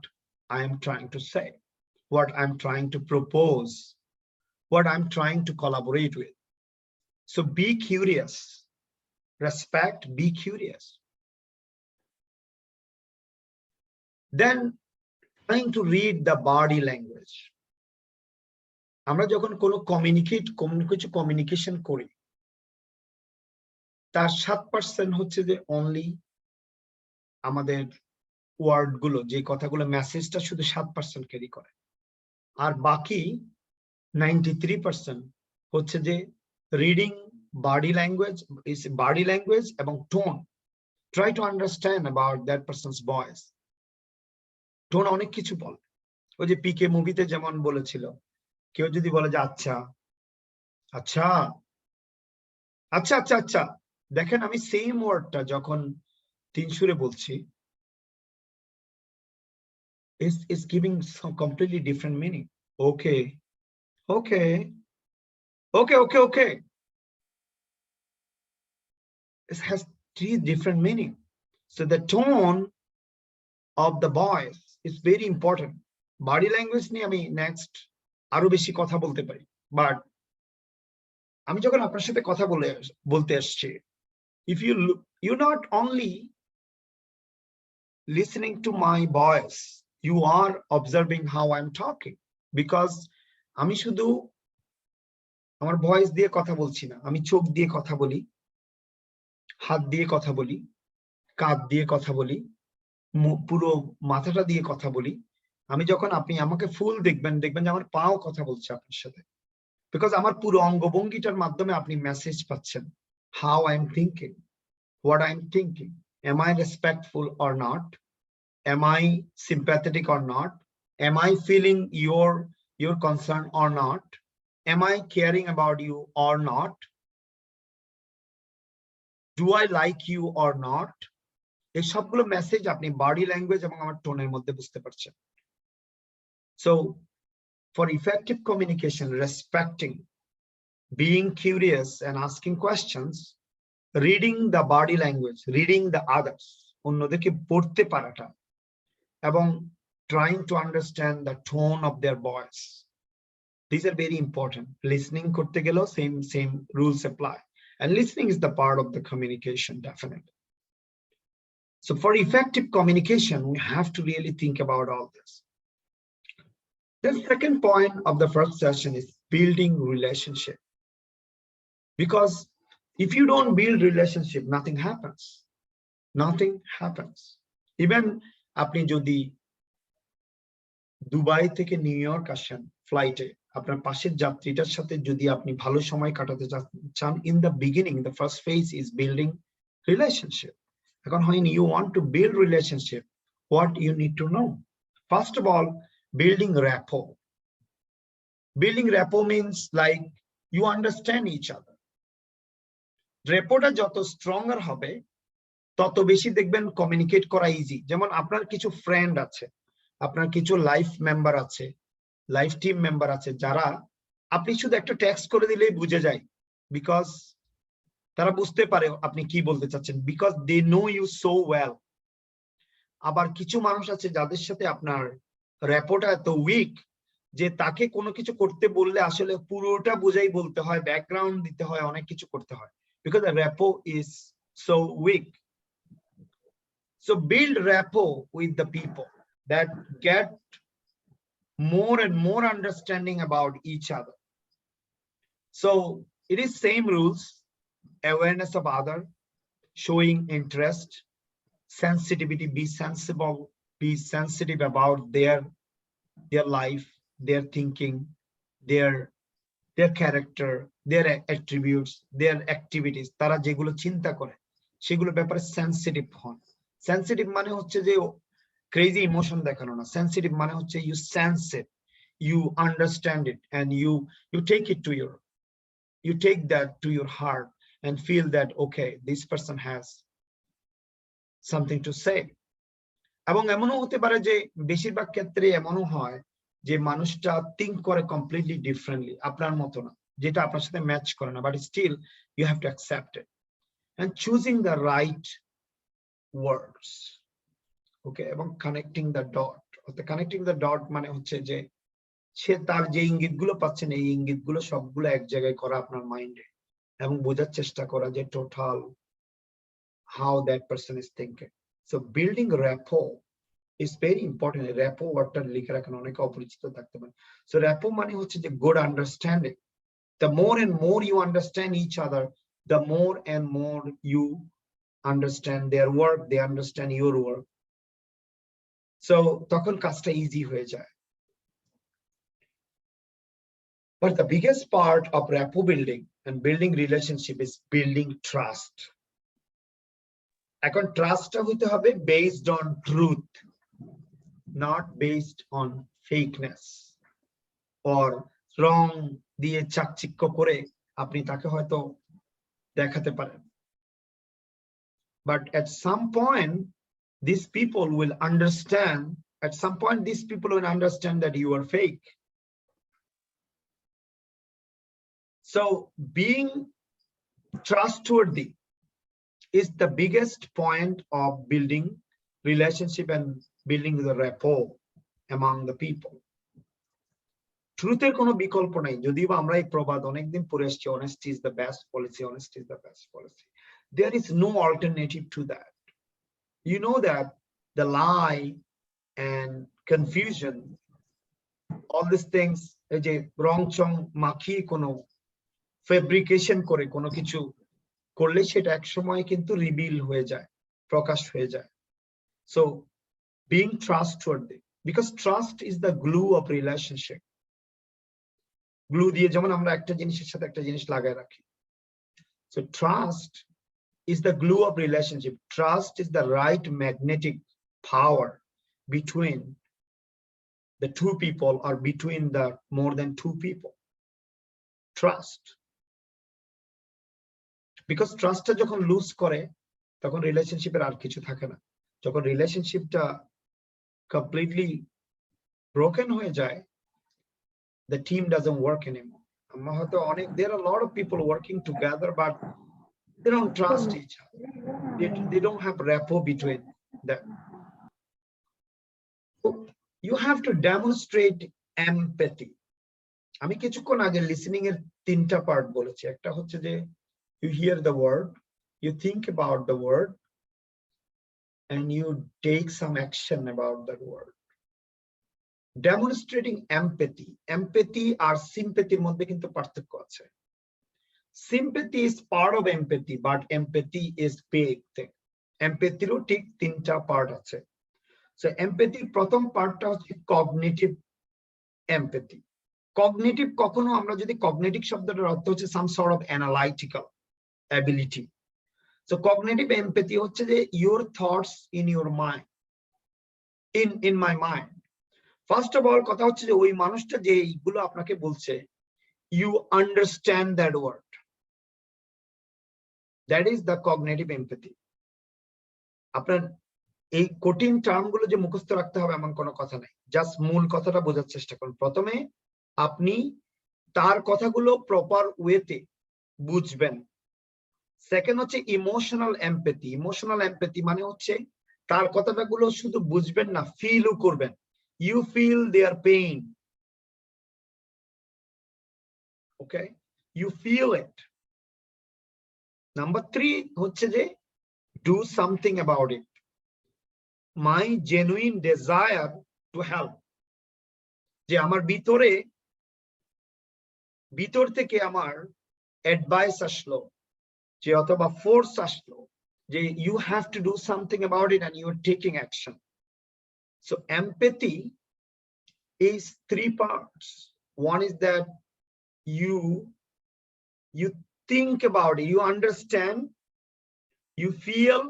I am trying to say, what I'm trying to propose, what I'm trying to collaborate with. So be curious, respect, be curious. Then trying to read the body language. আমরা যখন কোনো কমিউনিকেশন করি তার 7% হচ্ছে যে অনলি আমাদের ওয়ার্ড গুলো, যে কথাগুলো মেসেজটা শুধু 7% ক্যারি করে, আর বাকি 93% হচ্ছে যে রিডিং body language এবং tone. Try to understand about that person's voice. Tone অনেক কিছু বলে। ওই যে পিকে মুভিতে যেমন বলেছিল, কেউ যদি বলে যে আচ্ছা আচ্ছা আচ্ছা আচ্ছা আচ্ছা, দেখেন আমি সেম ওয়ার্ডটা যখন 3 সুরে বলছি, is giving some completely different meaning. Okay, okay, okay, okay, okay. It has 3 different meaning. So the tone of the voice is very important. Body language নিয়ে আমি next আরো বেশি কথা বলতে পারি, but আমি যখন আপনার সাথে কথা বলতে আসছি, if you not only listening to my voice, you are observing how I'm talking, because আমি শুধু আমার ভয়েস দিয়ে কথা বলছি না, আমি চোখ দিয়ে কথা বলি, হাত দিয়ে কথা বলি, কাঁধ দিয়ে কথা বলি, পুরো মাথাটা দিয়ে কথা বলি। আমি যখন আপনি আমাকে ফুল দেখবেন যে আমার পাও কথা বলছে আপনার সাথে, বিকজ আমার পুরো অঙ্গভঙ্গিটার মাধ্যমে আপনি মেসেজ পাচ্ছেন, how I'm thinking, what I'm thinking, am I respectful or not, am I sympathetic or not, am I feeling your concern or not, am I caring about you or not, do I like you or not. এই সবগুলো মেসেজ আপনি বডি ল্যাঙ্গুয়েজ এবং আমার টোনের মধ্যে বুঝতে পারছেন। So for effective communication, respecting, being curious and asking questions, reading the body language, reading the others, অন্যদেরকে পড়তে পারাটা, এবং trying to understand the tone of their voice. These are very important. Listening করতে গেলেও same rules apply, and listening is the part of the communication, definitely. So for effective communication, we have to really think about all this. The second point of the first session is building relationship. Because if you don't build relationship, nothing happens. Nothing happens. Even আপনি যদি দুবাই থেকে নিউ ইয়র্ক আসেন ফ্লাইটে, আপনার পাশের যাত্রীটার সাথে যদি আপনি ভালো সময় কাটাতে চান, in the beginning, the first phase is building relationship. এখন when you want to build relationship, what you need to know? First of all, building rapport. Building rapport means like you understand each other. Rapporটা যত stronger হবে তত বেশি দেখবেন কমিউনিকেট করা ইজি। যেমন আপনার কিছু ফ্রেন্ড আছে, আপনার কিছু লাইফ মেম্বার আছে, লাইফ টিম মেম্বার আছে, যারা আপনি শুধু একটা টেক্সট করে দিলেই বুঝে যায়, বিকজ তারা বুঝতে পারে আপনি কি বলতে চাচ্ছেন, because they know you so well. আবার কিছু মানুষ আছে যাদের সাথে আপনার র্যাপোটা এত উইক যে তাকে কোনো কিছু করতে বললে আসলে পুরোটা বুঝাই বলতে হয়, ব্যাকগ্রাউন্ড দিতে হয়, অনেক কিছু করতে হয়, because the rapport is so weak. So build rapport with the people that get more and more understanding about each other. So it is same rules: awareness of other, showing interest, sensitivity, be sensitive about their life, their thinking, their character, their attributes, their activities. তারা যেগুলো চিন্তা করে সেগুলো ব্যাপারে সেনসিটিভ হন। সেনসিটিভ মানে হচ্ছে যে ক্রেজি ইমোশন দেখানো না, সেনসিটিভ মানে হচ্ছে you sense it, you understand it, and you take it to you take that to your heart and feel that okay, this person has something to say. এবং এমনও হতে পারে যে বেশিরভাগ ক্ষেত্রে এমনও হয় যে মানুষটা থিঙ্ক করে কমপ্লিটলি ডিফারেন্টলি, আপনার মতো না, যেটা আপনার সাথে ম্যাচ করে না, but still you have to accept it and choosing the right words. Okay, এবং connecting the dot. Connecting the dot মানে হচ্ছে যে সে তার যে ইঙ্গিতগুলো পাচ্ছেন, এই ইঙ্গিতগুলো সবগুলো এক জায়গায় করা আপনার মাইন্ডে, এবং বোঝার চেষ্টা করা যে total how that person is thinking. So building rapport is very important. Rapport wordটা লিখে রাখেন, অনেকে অপরিচিত থাকতে পারে। So rapport মানে হচ্ছে যে good understanding. The more and more you understand each other, the more and more you understand their work, they understand your work. So তখন কাজটা ইজি হয়ে যায়। But the biggest part of rapport building and building relationship is building trust. এখন ট্রাস্টটা হইতে হবে based on truth, not based on fakeness or রং দিয়ে চাকচিক্য করে আপনি তাকে হয়তো দেখাতে পারেন। But at some point these people will understand, that you are fake. So being trustworthy is the biggest point of building relationship and building the rapport among the people. ট্রুথের কোনো বিকল্প নাই, যদিও আমরা এই প্রবাদ অনেকদিন পরে আসছি, honesty is the best policy, honesty is the best policy. There is no alternative to that. You know that the lie and confusion, all these things, এই যে রং চং মাখিয়ে কোনো ফেব্রিকেশন করে কোনো কিছু করলে সেটা এক সময় কিন্তু রিভিল হয়ে যায়, প্রকাশ হয়ে যায়। So being trustworthy, because trust is the glue of relationship. Glue দিয়ে যেমন আমরা একটা জিনিসের সাথে একটা জিনিস লাগায় রাখি, so trust is the glue of relationship. Trust is the right magnetic power between the two people or between the more than two people. Trust. Because trustটা যখন লুজ করে তখন রিলেশনশিপের আর কিছু থাকে না। যখন রিলেশনশিপটা কমপ্লিটলি ব্রোকেন হয়ে যায়, the team doesn't work anymore. আমরা হয়তো অনেক, there are a lot of people working together but they don't trust each other. They don't have rapport between them. So you have to demonstrate empathy. আমি কিছুক্ষণ আগে লিসেনিং এর তিনটা পার্ট বলেছি। একটা হচ্ছে যে you hear the word, you think about the word, and you take some action about that word. Demonstrating empathy. Empathy R sympathy মধ্যে কিন্তু পার্থক্য আছে। Sympathy is part of empathy, but empathy is big thing. Empathy রও ঠিক তিনটা পার্ট আছে। So empathy প্রথম পার্টটা হচ্ছে cognitive empathy. Cognitive, কখনো আমরা যদি cognitive শব্দটার অর্থ হচ্ছে some sort of analytical ability. So cognitive empathy হচ্ছে যে your thoughts in your mind, in my mind. First of all কথা হচ্ছে যে ওই মানুষটা যে এইগুলো আপনাকে বলছে, you understand that word. That is the cognitive empathy. আপনার এই কঠিন টার্মগুলো যে মুখস্থ রাখতে হবে এমন কোনো কথা নাই, জাস্ট মূল কথাটা বোঝার চেষ্টা করুন। প্রথমে আপনি তার কথাগুলো প্রপার ওয়েতে বুঝবেন। সেকেন্ড হচ্ছে ইমোশনাল এমপ্যাথি। ইমোশনাল এমপ্যাথি মানে হচ্ছে তার কথাগুলো শুধু বুঝবেন না, ফিলও করবেন। You feel their pain, okay, you feel it. Number 3 হচ্ছে যে do something about it. My genuine desire to help, যে আমার ভিতর থেকে আমার অ্যাডভাইস আসলো, যে অথবা ফোর্স আসলো, যে you have to do something about it and you are taking action. So empathy is 3 parts. One is that you think about it, you understand, you feel,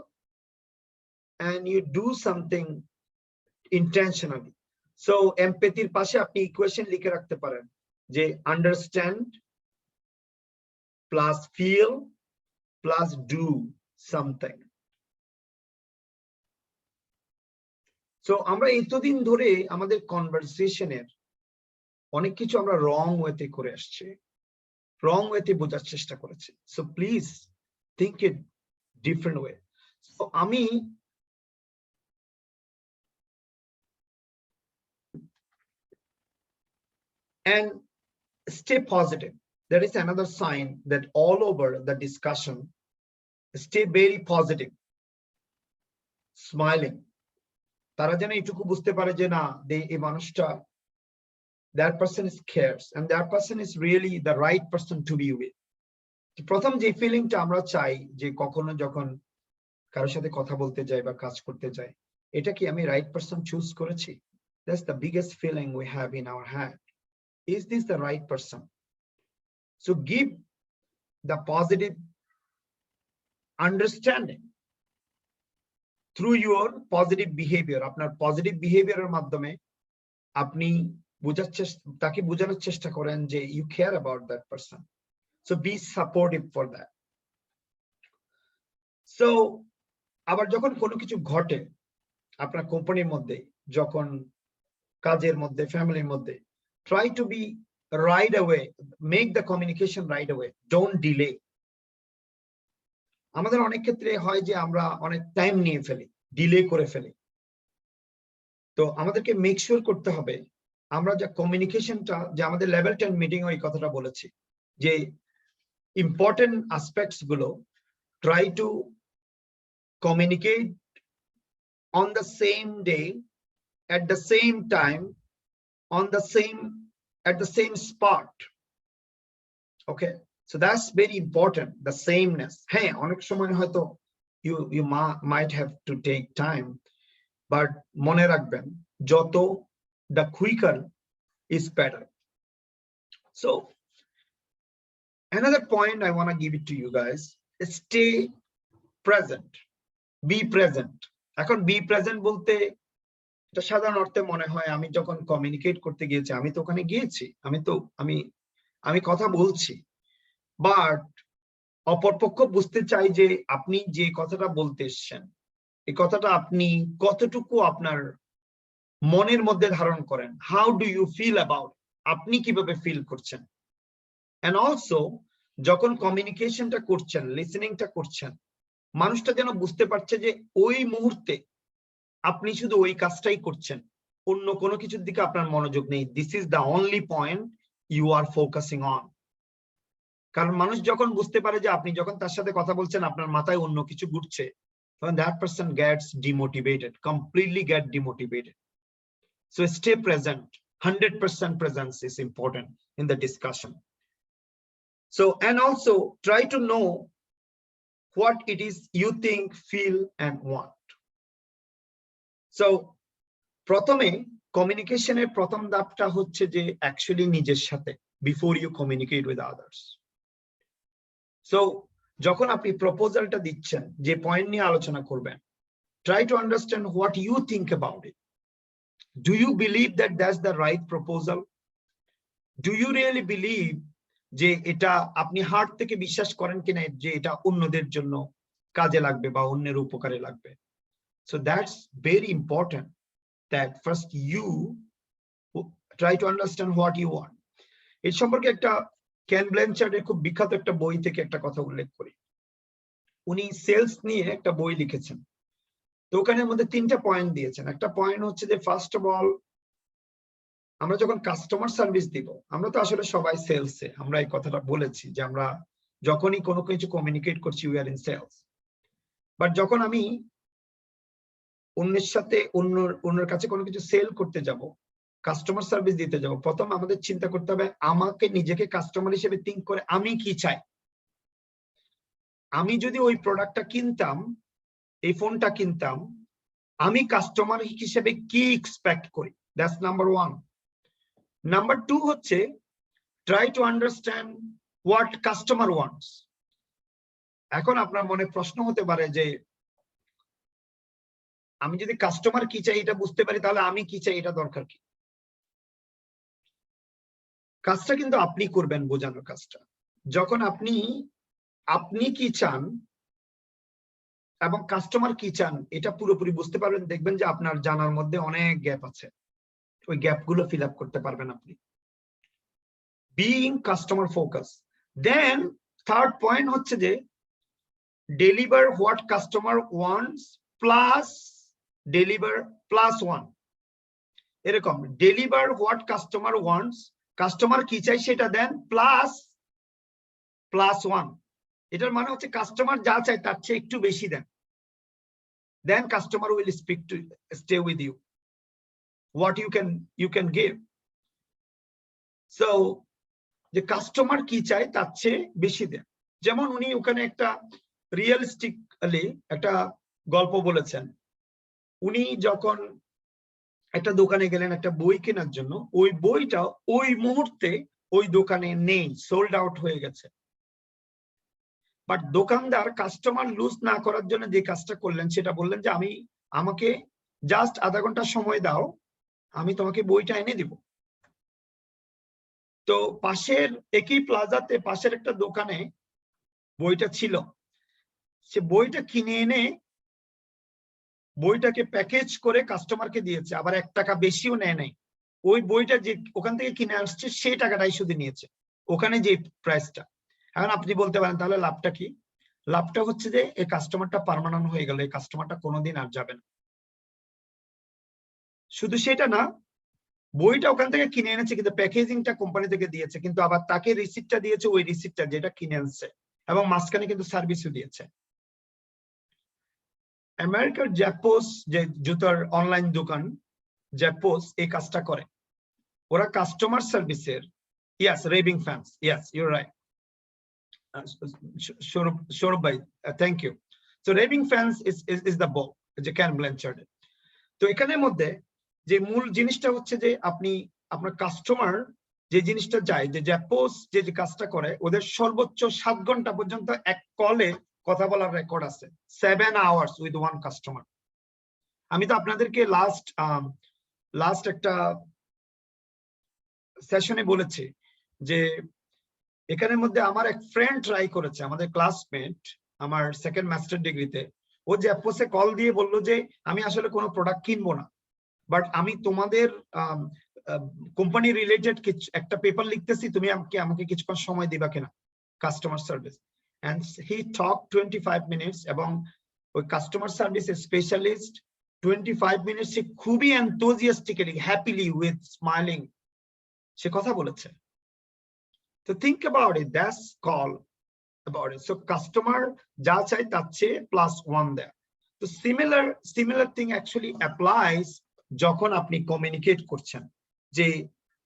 and you do something intentionally. সো এমপ্যাথির পাশে আপনি ইকুয়েশন লিখে রাখতে পারেন যে understand plus feel plus do something. So আমরা এতদিন ধরে আমাদের কনভারসেশনের অনেক কিছু আমরা রং ওয়েতে করে আসছি, রং ওয়েতে বোঝার চেষ্টা করেছি। So please think it different way. So আমি and stay positive. That is another sign that all over the discussion, stay very positive, smiling. তারা যেন এইটুকু বুঝতে পারে যে না, এই মানুষটা, that person is cares and that person is really the right person to be with. প্রথম যে ফিলিংটা আমরা চাই যে কখনো যখন কারোর সাথে কথা বলতে যাই বা কাজ করতে যাই, এটা কি আমি রাইট পারসন চুজ করেছি? That's the biggest feeling we have in our head. Is this the right person? So give the positive understanding through your positive behavior. আপনার পজিটিভ বিহেভিয়ারের মাধ্যমে আপনি তাকে বোঝানোর চেষ্টা করেন যে you care about that person. So be supportive for that. So আবার যখন কোনো কিছু ঘটে আপনার কোম্পানির মধ্যে, যখন কাজের মধ্যে, ফ্যামিলির মধ্যে, try to be right away, make the communication right away, don't delay. আমাদের অনেক ক্ষেত্রে হয় যে আমরা অনেক টাইম নিয়ে ফেলি, ডিলে করে ফেলি। তো আমাদেরকে মেক শিওর করতে হবে আমরা যে কমিউনিকেশনটা, যে আমাদের লেভেল 10 মিটিং ওই কথাটা বলেছি যে ইম্পর্টেন্ট অ্যাসপেক্টস গুলো try to communicate on the same day, at the same time, at the same spot. Okay, so that's very important, the sameness. Hey, onek shomoy hoyto you might have to take time, but mone rakhben joto the quicker is better. So another point I want to give it to you guys, stay present, be present. এখন be present বলতে এটা সাধারণ অর্থে মনে হয় আমি যখন কমিউনিকেট করতে গিয়েছি, আমি তো ওখানে গিয়েছি, আমি কথা বলছি, বাট অপরপক্ষ বুঝতে চাই যে আপনি যে কথাটা বলতে এসেছেন, এই কথাটা আপনি কতটুকু আপনার মনের মধ্যে ধারণ করেন, how do you feel about, আপনি কিভাবে ফিল করছেন। এন্ড অলসো যখন কমিউনিকেশনটা করছেন, লিসেনিংটা করছেন, মানুষটা যেন বুঝতে পারছে যে ওই মুহূর্তে আপনি শুধু ওই কাজটাই করছেন, অন্য কোনো কিছুর দিকে আপনার মনোযোগ নেই। This is the only point you are focusing on. কারণ মানুষ যখন বুঝতে পারে যে আপনি যখন তার সাথে কথা বলছেন আপনার মাথায় অন্য কিছু ঘুরছে, তখন that person gets demotivated, completely get demotivated. So stay present. 100% presence is important in the discussion. So and also try to know what it is you think, feel and want. So প্রথমে কমিউনিকেশনের প্রথম ধাপটা হচ্ছে যে অ্যাকচুয়ালি নিজের সাথে, before you communicate with others. So যখন আপনি প্রপোজালটা দিচ্ছেন, যে পয়েন্ট নিয়ে আলোচনা করবেন, try to understand what you think about it. Do you believe that that's the right proposal? Do you really believe যে এটা আপনি হার্ট থেকে বিশ্বাস করেন কিনা যে এটা অন্যদের জন্য কাজে লাগবে বা অন্যের উপকারে লাগবে? So that's very important that first you try to understand what you want. এর সম্পর্কে একটা কেন ব্ল্যানচার্ডের খুব বিখ্যাত একটা বই থেকে একটা কথা উল্লেখ করি। উনি সেলস নিয়ে একটা বই লিখেছেন, তো ওখানের মধ্যে 3টা পয়েন্ট দিয়েছেন। একটা পয়েন্ট হচ্ছে যে ফার্স্ট অফ অল, আমরা যখন কাস্টমার সার্ভিস দিব, আমরা তো আসলে সবাই সেলসে, আমরা এই কথাটা বলেছি যে আমরা যখনই কোনো কিছু কমিউনিকেট করছি we are in sales. But যখন আমি অন্যের সাথে অন্যের কাছে কোনো কিছু সেল করতে যাব, কাস্টমার সার্ভিস দিতে যাব, প্রথম আমাদের চিন্তা করতে হবে আমাকে নিজেকে কাস্টমার হিসেবে থিঙ্ক করে আমি কি চাই। আমি যদি ওই প্রোডাক্টটা কিনতাম, এই ফোনটা কিনতাম, আমি কাস্টমার হিসেবে কি এক্সপেক্ট করি, দ্যাটস নাম্বার 1। নাম্বার 2 হচ্ছে try to understand what customer wants. এখন আপনার মনে প্রশ্ন হতে পারে যে আমি যদি কাস্টমার কি চাই এটা বুঝতে পারি, তাহলে আমি কি চাই এটা দরকার কি? কাজটা কিন্তু আপনি করবেন, বোঝানোর কাজটা। যখন আপনি কি চান এবং কাস্টমার কি চান এটা পুরোপুরি বুঝতে পারবেন, দেখবেন যে আপনার জানার মধ্যে অনেক গ্যাপ আছে, ওই গ্যাপ গুলো ফিল আপ করতে পারবেন আপনি। Being customer focus. Then third point হচ্ছে যে deliver what customer wants plus deliver plus one. এরকম deliver what customer wants, customer কি চাই সেটা দেন, প্লাস ওয়ান। এটার মানে হচ্ছে কাস্টমার যা চায় তার চেয়ে একটু বেশি দেন। Then customer will stay with you. What you can give. So the customer কি চায় তার চেয়ে বেশি দেন। যেমন উনি ওখানে একটা রিয়েলিস্টিকলি একটা গল্প বলেছেন। উনি যখন একটা দোকানে গেলেন একটা বই কেনার জন্য, ওই বইটা ওই মুহূর্তে ওই দোকানে নেই, সোল্ড আউট হয়ে গেছে। বাট দোকানদার কাস্টমার লুজ না করার জন্য যে কাজটা করলেন সেটা বললেন যে আমাকে জাস্ট আধা ঘন্টা সময় দাও, আমি তোমাকে বইটা এনে দিব। তো পাশের একই প্লাজাতে পাশের একটা দোকানে বইটা ছিল, সে বইটা কিনে এনে বইটাকে প্যাকেজ করে কাস্টমারকে দিয়েছে, আবার 1 টাকা বেশিও নেয় নাই। ওই বইটা যে ওখান থেকে কিনে আসছে সেই টাকাটাই শুধু নিয়েছে, ওখানে যে প্রাইসটা। এখন আপনি বলতে পারেন তাহলে লাভটা কি? লাভটা হচ্ছে যে এই কাস্টমারটা পার্মানেন্ট হয়ে গেল, এই কাস্টমারটা কোনোদিন আর যাবে না। শুধু সেটা না, বইটা ওখান থেকে কিনে এনেছে কিন্তু প্যাকেজিংটা কোম্পানি থেকে দিয়েছে, কিন্তু আবার তাকে রিসিপ্টটা দিয়েছে ওই রিসিপ্টটা যেটা কিনে আনছে, এবং মাঝখানে কিন্তু সার্ভিসও দিয়েছে। আমেরিকার জ্যাপোস যে জুতার অনলাইন দোকান জ্যাপোস এই কাজটা করে। ওরা কাস্টমার সার্ভিসের yes raving fans, yes you're right Sourav ভাই, thank you. So raving fans is the বল যে ক্যান ব্ল্যানচার্ড। তো এখানের মধ্যে যে মূল জিনিসটা হচ্ছে যে আপনার কাস্টমার যে জিনিসটা চায়, যে জ্যাপোস যে কাজটা করে, ওদের সর্বোচ্চ 7 ঘন্টা পর্যন্ত এক কলে কথা বলার রেকর্ড আছে, 7 hours উইথ ওয়ান কাস্টমার। আমি তো আপনাদেরকে লাস্ট একটা সেশনে বলেছি যে এখানের মধ্যে আমার এক ফ্রেন্ড ট্রাই করেছে, আমাদের ক্লাসমেট, আমার সেকেন্ড মাস্টার ডিগ্রিতে। ও জ্যাপোসে কল দিয়ে বললো যে আমি আসলে কোনো প্রোডাক্ট কিনবো না, বাট আমি তোমাদের কোম্পানি রিলেটেড একটা পেপার লিখতেছি, তুমি আমাকে কিছুক্ষণ সময় দিবা কিনা, customer service. And he talk 25 minutes, এবং ওই কাস্টমার সার্ভিস স্পেশালিস্ট 25 মিনিটস সে খুবই এনথুজিয়াস্টিক্যালি হ্যাপিলি উইথ স্মাইলিং সে কথা বলেছে। তো think about it, that's call about it. So customer যা চাই তার চেয়ে +1 দেয়। তো similar thing actually applies যখন আপনি কমিউনিকেট করছেন, যে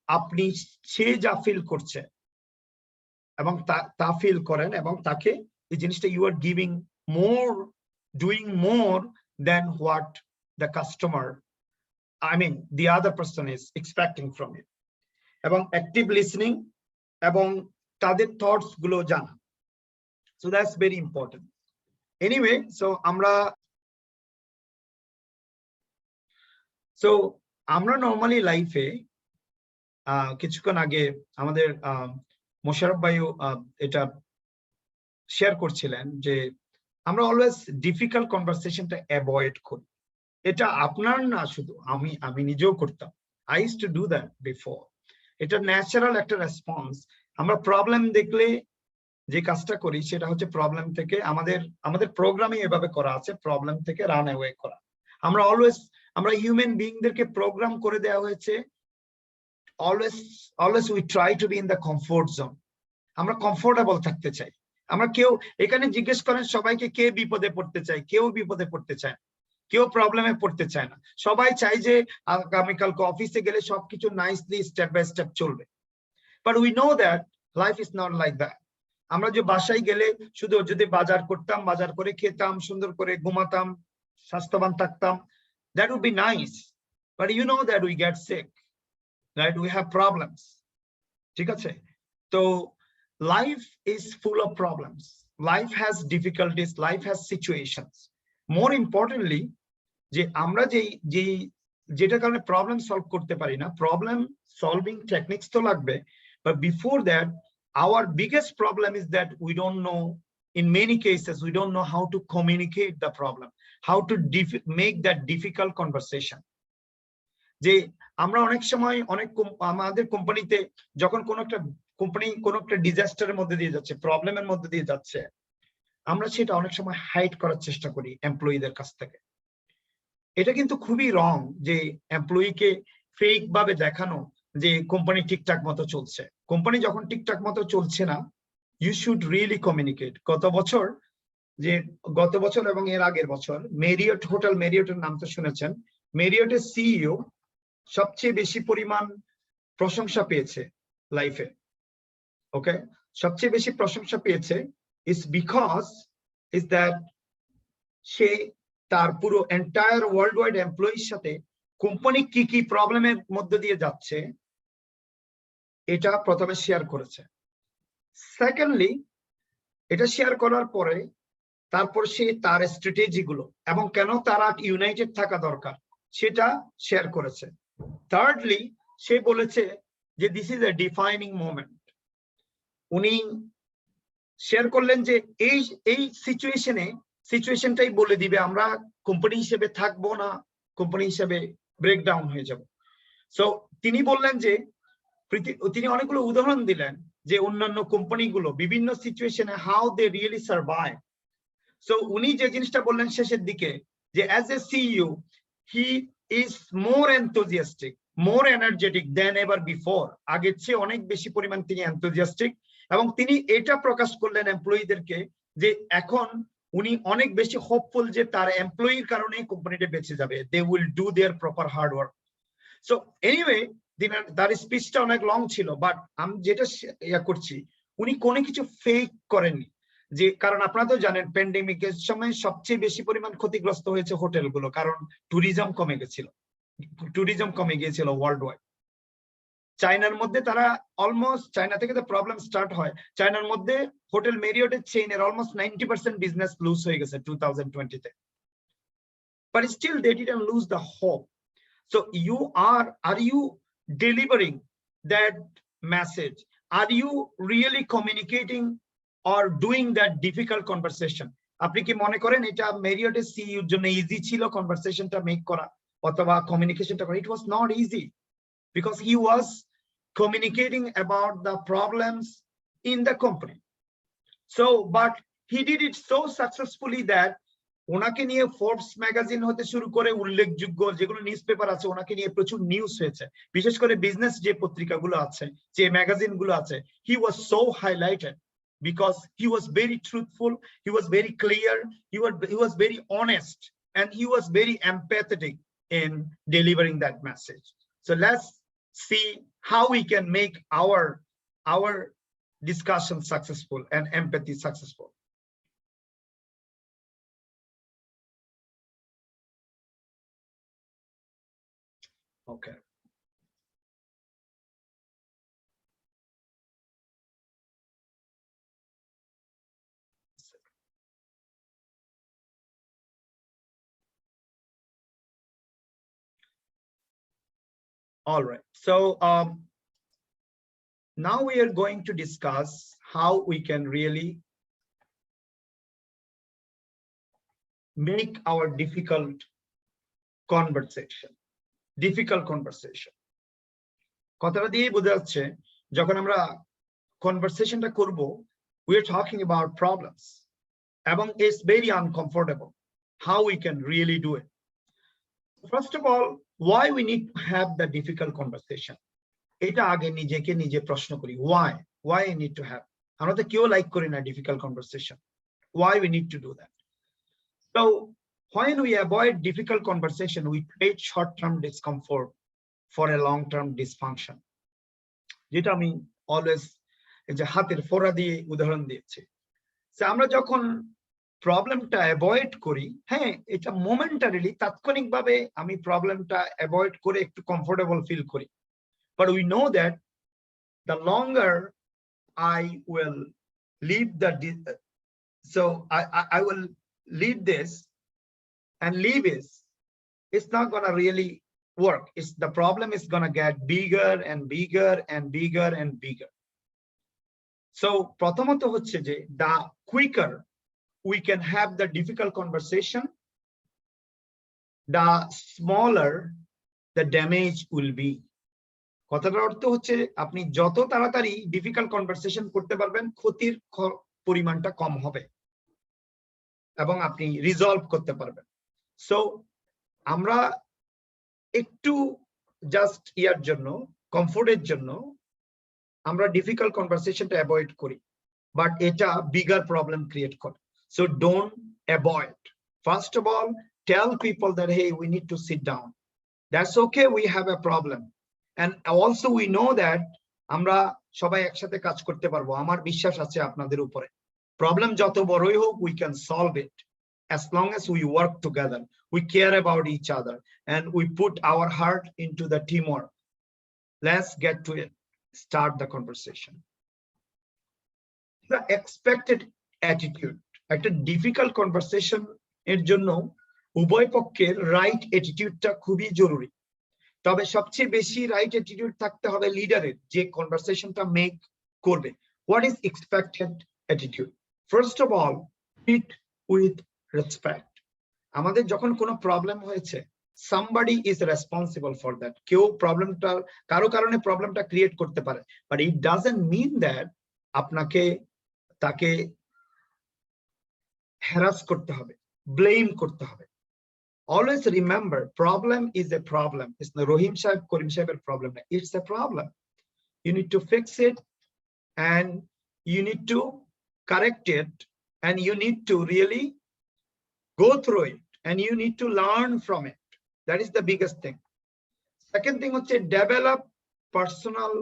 আপনি সে যা ফিল করছে এবং তা ফিল করেন, এবং তাকে এই জিনিসটা you are giving more, doing more than what the customer, I mean the other person is expecting from you, এবং অ্যাক্টিভ লিসনিং এবং তাদের থটস গুলো জানা। So that's very important. Anyway, so আমরা নরমালি লাইফে কিছুক্ষণ আগে আমাদের মোশাররফ ভাইও এটা শেয়ার করছিলেন যে আমরা অলওয়েজ ডিফিকাল্ট কনভারসেশনটা অ্যাভয়েড করি। এটা আপনার না, শুধু আমি নিজেও করতাম। I used to do that before. এটা ন্যাচারাল একটা রেসপন্স। আমরা প্রবলেম দেখলে যে কাজটা করি সেটা হচ্ছে প্রবলেম থেকে আমাদের প্রোগ্রামিং এভাবে করা আছে, প্রবলেম থেকে রান অ্যাওয়ে করা। আমরা হিউম্যান বিইংদেরকে প্রোগ্রাম করে দেওয়া হয়েছে always we try to be in the comfort zone. আমরা কমফোর্টেবল থাকতে চাই। আমরা কেউ এখানে জিজ্ঞেস করেন সবাইকে, কে বিপদে পড়তে চায়? কেউ বিপদে পড়তে চায় না, কেউ প্রবলেমে পড়তে চায় না। সবাই চাই যে আগামীকালকে অফিসে গেলে সবকিছু নাইসলি স্টেপ বাই স্টেপ চলবে। But we know that life is not like that. আমরা যে বাসায় গেলে শুধু যদি বাজার করতাম, বাজার করে খেতাম, সুন্দর করে ঘুমাতাম, স্বাস্থ্যবান থাকতাম, that would be nice, but you know that we get sick, right? We have problems. ঠিক আছে? তো life is full of problems, life has difficulties, life has situations. More importantly, যে আমরা যেটা কারণে প্রবলেম সলভ করতে পারি না, প্রবলেম সলভিং টেকনিক্স তো লাগবে, But before that, our biggest problem is that we don't know, in many cases, we don't know how to communicate the problem, how to make that difficult conversation. যে আমরা অনেক সময় আমাদের কোম্পানিতে যখন কোন একটা কোম্পানি কোন একটা ডিজাস্টারের মধ্যে দিয়ে যাচ্ছে, প্রবলেমের মধ্যে দিয়ে যাচ্ছে, আমরা সেটা অনেক সময় হাইড করার চেষ্টা করি এমপ্লয়ীদের কাছ থেকে। এটা কিন্তু খুবই রং যে এমপ্লয়ীকে ফেক ভাবে দেখানো যে কোম্পানি ঠিকঠাক মতো চলছে। কোম্পানি যখন ঠিকঠাক মতো চলছে না, ইউ শুড রিয়েলি কমিউনিকেট। গত বছর এবং এর আগের বছর মেরিয়ট হোটেল, মেরিয়টের নাম তো শুনেছেন, মেরিয়টের সিইও সবচেয়ে বেশি পরিমাণ প্রশংসা পেয়েছে লাইফে। ওকে, সবচেয়ে বেশি প্রশংসা পেয়েছে ইজ বিকজ ইজ দ্যাট সে তার পুরো এন্টায়ার ওয়ার্ল্ড ওয়াইড এমপ্লয়ির সাথে কোম্পানি কি কি প্রবলেমের মধ্যে দিয়ে যাচ্ছে এটা প্রথমে শেয়ার করেছে। সেকেন্ডলি, এটা শেয়ার করার পরে তারপর সে তার স্ট্র্যাটেজি গুলো এবং কেন তারা ইউনাইটেড থাকা দরকার সেটা শেয়ার করেছে। থার্ডলি, সে বলেছে যে this is a defining moment. উনি শেয়ার করলেন যে এই সিচুয়েশনটাই বলে দিবে আমরা কোম্পানি হিসেবে থাকবো না কোম্পানি হিসেবে ব্রেকডাউন হয়ে যাব। সো তিনি বললেন যে তিনি অনেকগুলো উদাহরণ দিলেন যে অন্যান্য কোম্পানিগুলো বিভিন্ন সিচুয়েশনে how they really survive. So উনি যে জিনিসটা বললেন শেষের দিকে যে as a CEO he is more enthusiastic, more energetic than ever before. আগের চেয়ে অনেক বেশি পরিমাণ তিনি এনথুজিয়াস্টিক এবং তিনি এটা প্রকাশ করলেন এমপ্লয়ীদেরকে যে এখন উনি অনেক বেশি হোপফুল যে তার এমপ্লয়ির কারণে কোম্পানিটা বেঁচে যাবে, they will do their proper hard work. So anyway, তার স্পিচটা অনেক লং ছিল, বাট আমি যেটা ইয়া করছি, উনি কোনো কিছু ফেক করেননি। যে কারণ আপনারা তো জানেন প্যান্ডেমিকের সময় সবচেয়ে বেশি পরিমাণ ক্ষতিগ্রস্ত হয়েছে হোটেলগুলো, কারণ ট্যুরিজম কমে গিয়েছিল ওয়ার্ল্ড ওয়াইড। চায়নার মধ্যে তারা অলমোস্ট, চায়না থেকে তো প্রবলেম স্টার্ট হয়, চায়নার মধ্যে হোটেল মেরিয়টের চেইনের অলমোস্ট 90% বিজনেস লুজ হয়ে গেছে 2020 তে। But still they didn't lose the hope. So are you delivering that message? Are you really communicating or doing that difficult conversation? আপনি কি মনে করেন এটা মেরিয়টের সিইওর জন্য ইজি ছিল কনভারসেশনটা মেক করা অথবা কমিউনিকেশনটা করা? It was not easy because he was communicating about the problems in the company. So but he did it so successfully that ওনাকে নিয়ে ফোর্বস ম্যাগাজিন হতে শুরু করে উল্লেখযোগ্য যেগুলো নিউজ পেপার আছে ওনাকে নিয়ে প্রচুর নিউজ হয়েছে, বিশেষ করে বিজনেস যে পত্রিকাগুলো আছে, যে ম্যাগাজিন গুলো আছে। He was so highlighted because he was very truthful, he was very clear, he was very honest and he was very empathetic in delivering that message. So let's see how we can make our discussion successful and empathy successful. Okay. All right. So now we are going to discuss how we can really make our difficult conversation. কথাটা দিয়ে বোঝা যাচ্ছে যখন আমরা কনভারসেশনটা করব, we are talking about problems এবং it's very uncomfortable. How we can really do it? First of all, why we need to have the difficult conversation? এটা আগে নিজেকে নিজে প্রশ্ন করি, why I need to have? আমরা তো কেউ লাইক করি না difficult conversation. Why we need to do that? So when we avoid difficult conversation, we create short-term discomfort for a long-term dysfunction. যেটা আমি অলওয়েজ এই যে হাতের ফোড়া দিয়ে উদাহরণ দিয়েছি। আমরা যখন প্রবলেমটা অ্যাভয়েড করি, হ্যাঁ এটা মোমেন্টারিলি তাৎক্ষণিকভাবে আমি প্রবলেমটা অ্যাভয়েড করে একটু কমফোর্টেবল ফিল করি, but we know that the longer I will leave I will leave this and leave it, it's not gonna really work. It's the problem is gonna get bigger and bigger and bigger and bigger. So প্রথমত হচ্ছে যে the quicker we can have the difficult conversation, the smaller the damage will be. কথাটার অর্থ হচ্ছে আপনি যত তাড়াতাড়ি ডিফিকাল্ট কনভারসেশন করতে পারবেন ক্ষতির পরিমাণটা কম হবে এবং আপনি রিজলভ করতে পারবেন। সো আমরা একটু জাস্ট ইয়ার জন্য কমফোর্টের জন্য আমরা ডিফিকাল্ট কনভারসেশনটা অ্যাভয়েড করি, বাট এটা বিগার প্রবলেম ক্রিয়েট করে। So don't avoid. First of all tell people that hey we need to sit down, that's okay, we have a problem, and also we know that আমরা সবাই একসাথে কাজ করতে পারবো। আমার বিশ্বাস আছে আপনাদের উপরে। প্রবলেম যত বড়ই হোক we can solve it as long as we work together, we care about each other, and we put our heart into the teamwork. Let's get to it. Start the conversation. The expected attitude. একটা ডিফিকাল্ট কনভারসেশন এর জন্য উভয় পক্ষের রাইট অ্যাটিটিউডটা খুবই জরুরি। তবে সবচেয়ে বেশি রাইট অ্যাটিটিউড থাকতে হবে লিডারের, যে কনভারসেশনটা মেক করবে। What is expected attitude? First of all, treat with respect. আমাদের যখন কোনো প্রবলেম হয়েছে, somebody is responsible for that. কেউ প্রবলেমটা কারো কারণে প্রবলেমটা ক্রিয়েট করতে পারে, but it doesn't mean that আপনাকে তাকে হ্যারাস করতে হবে, ব্লেম করতে হবে। Always remember, problem is a problem. It's the Rohim Sahib, Karim Sahib's problem. It's a problem. You need to fix it, and you need to correct it, and you need to really go through it, and you need to learn from it. That is the biggest thing. Second thing, develop personal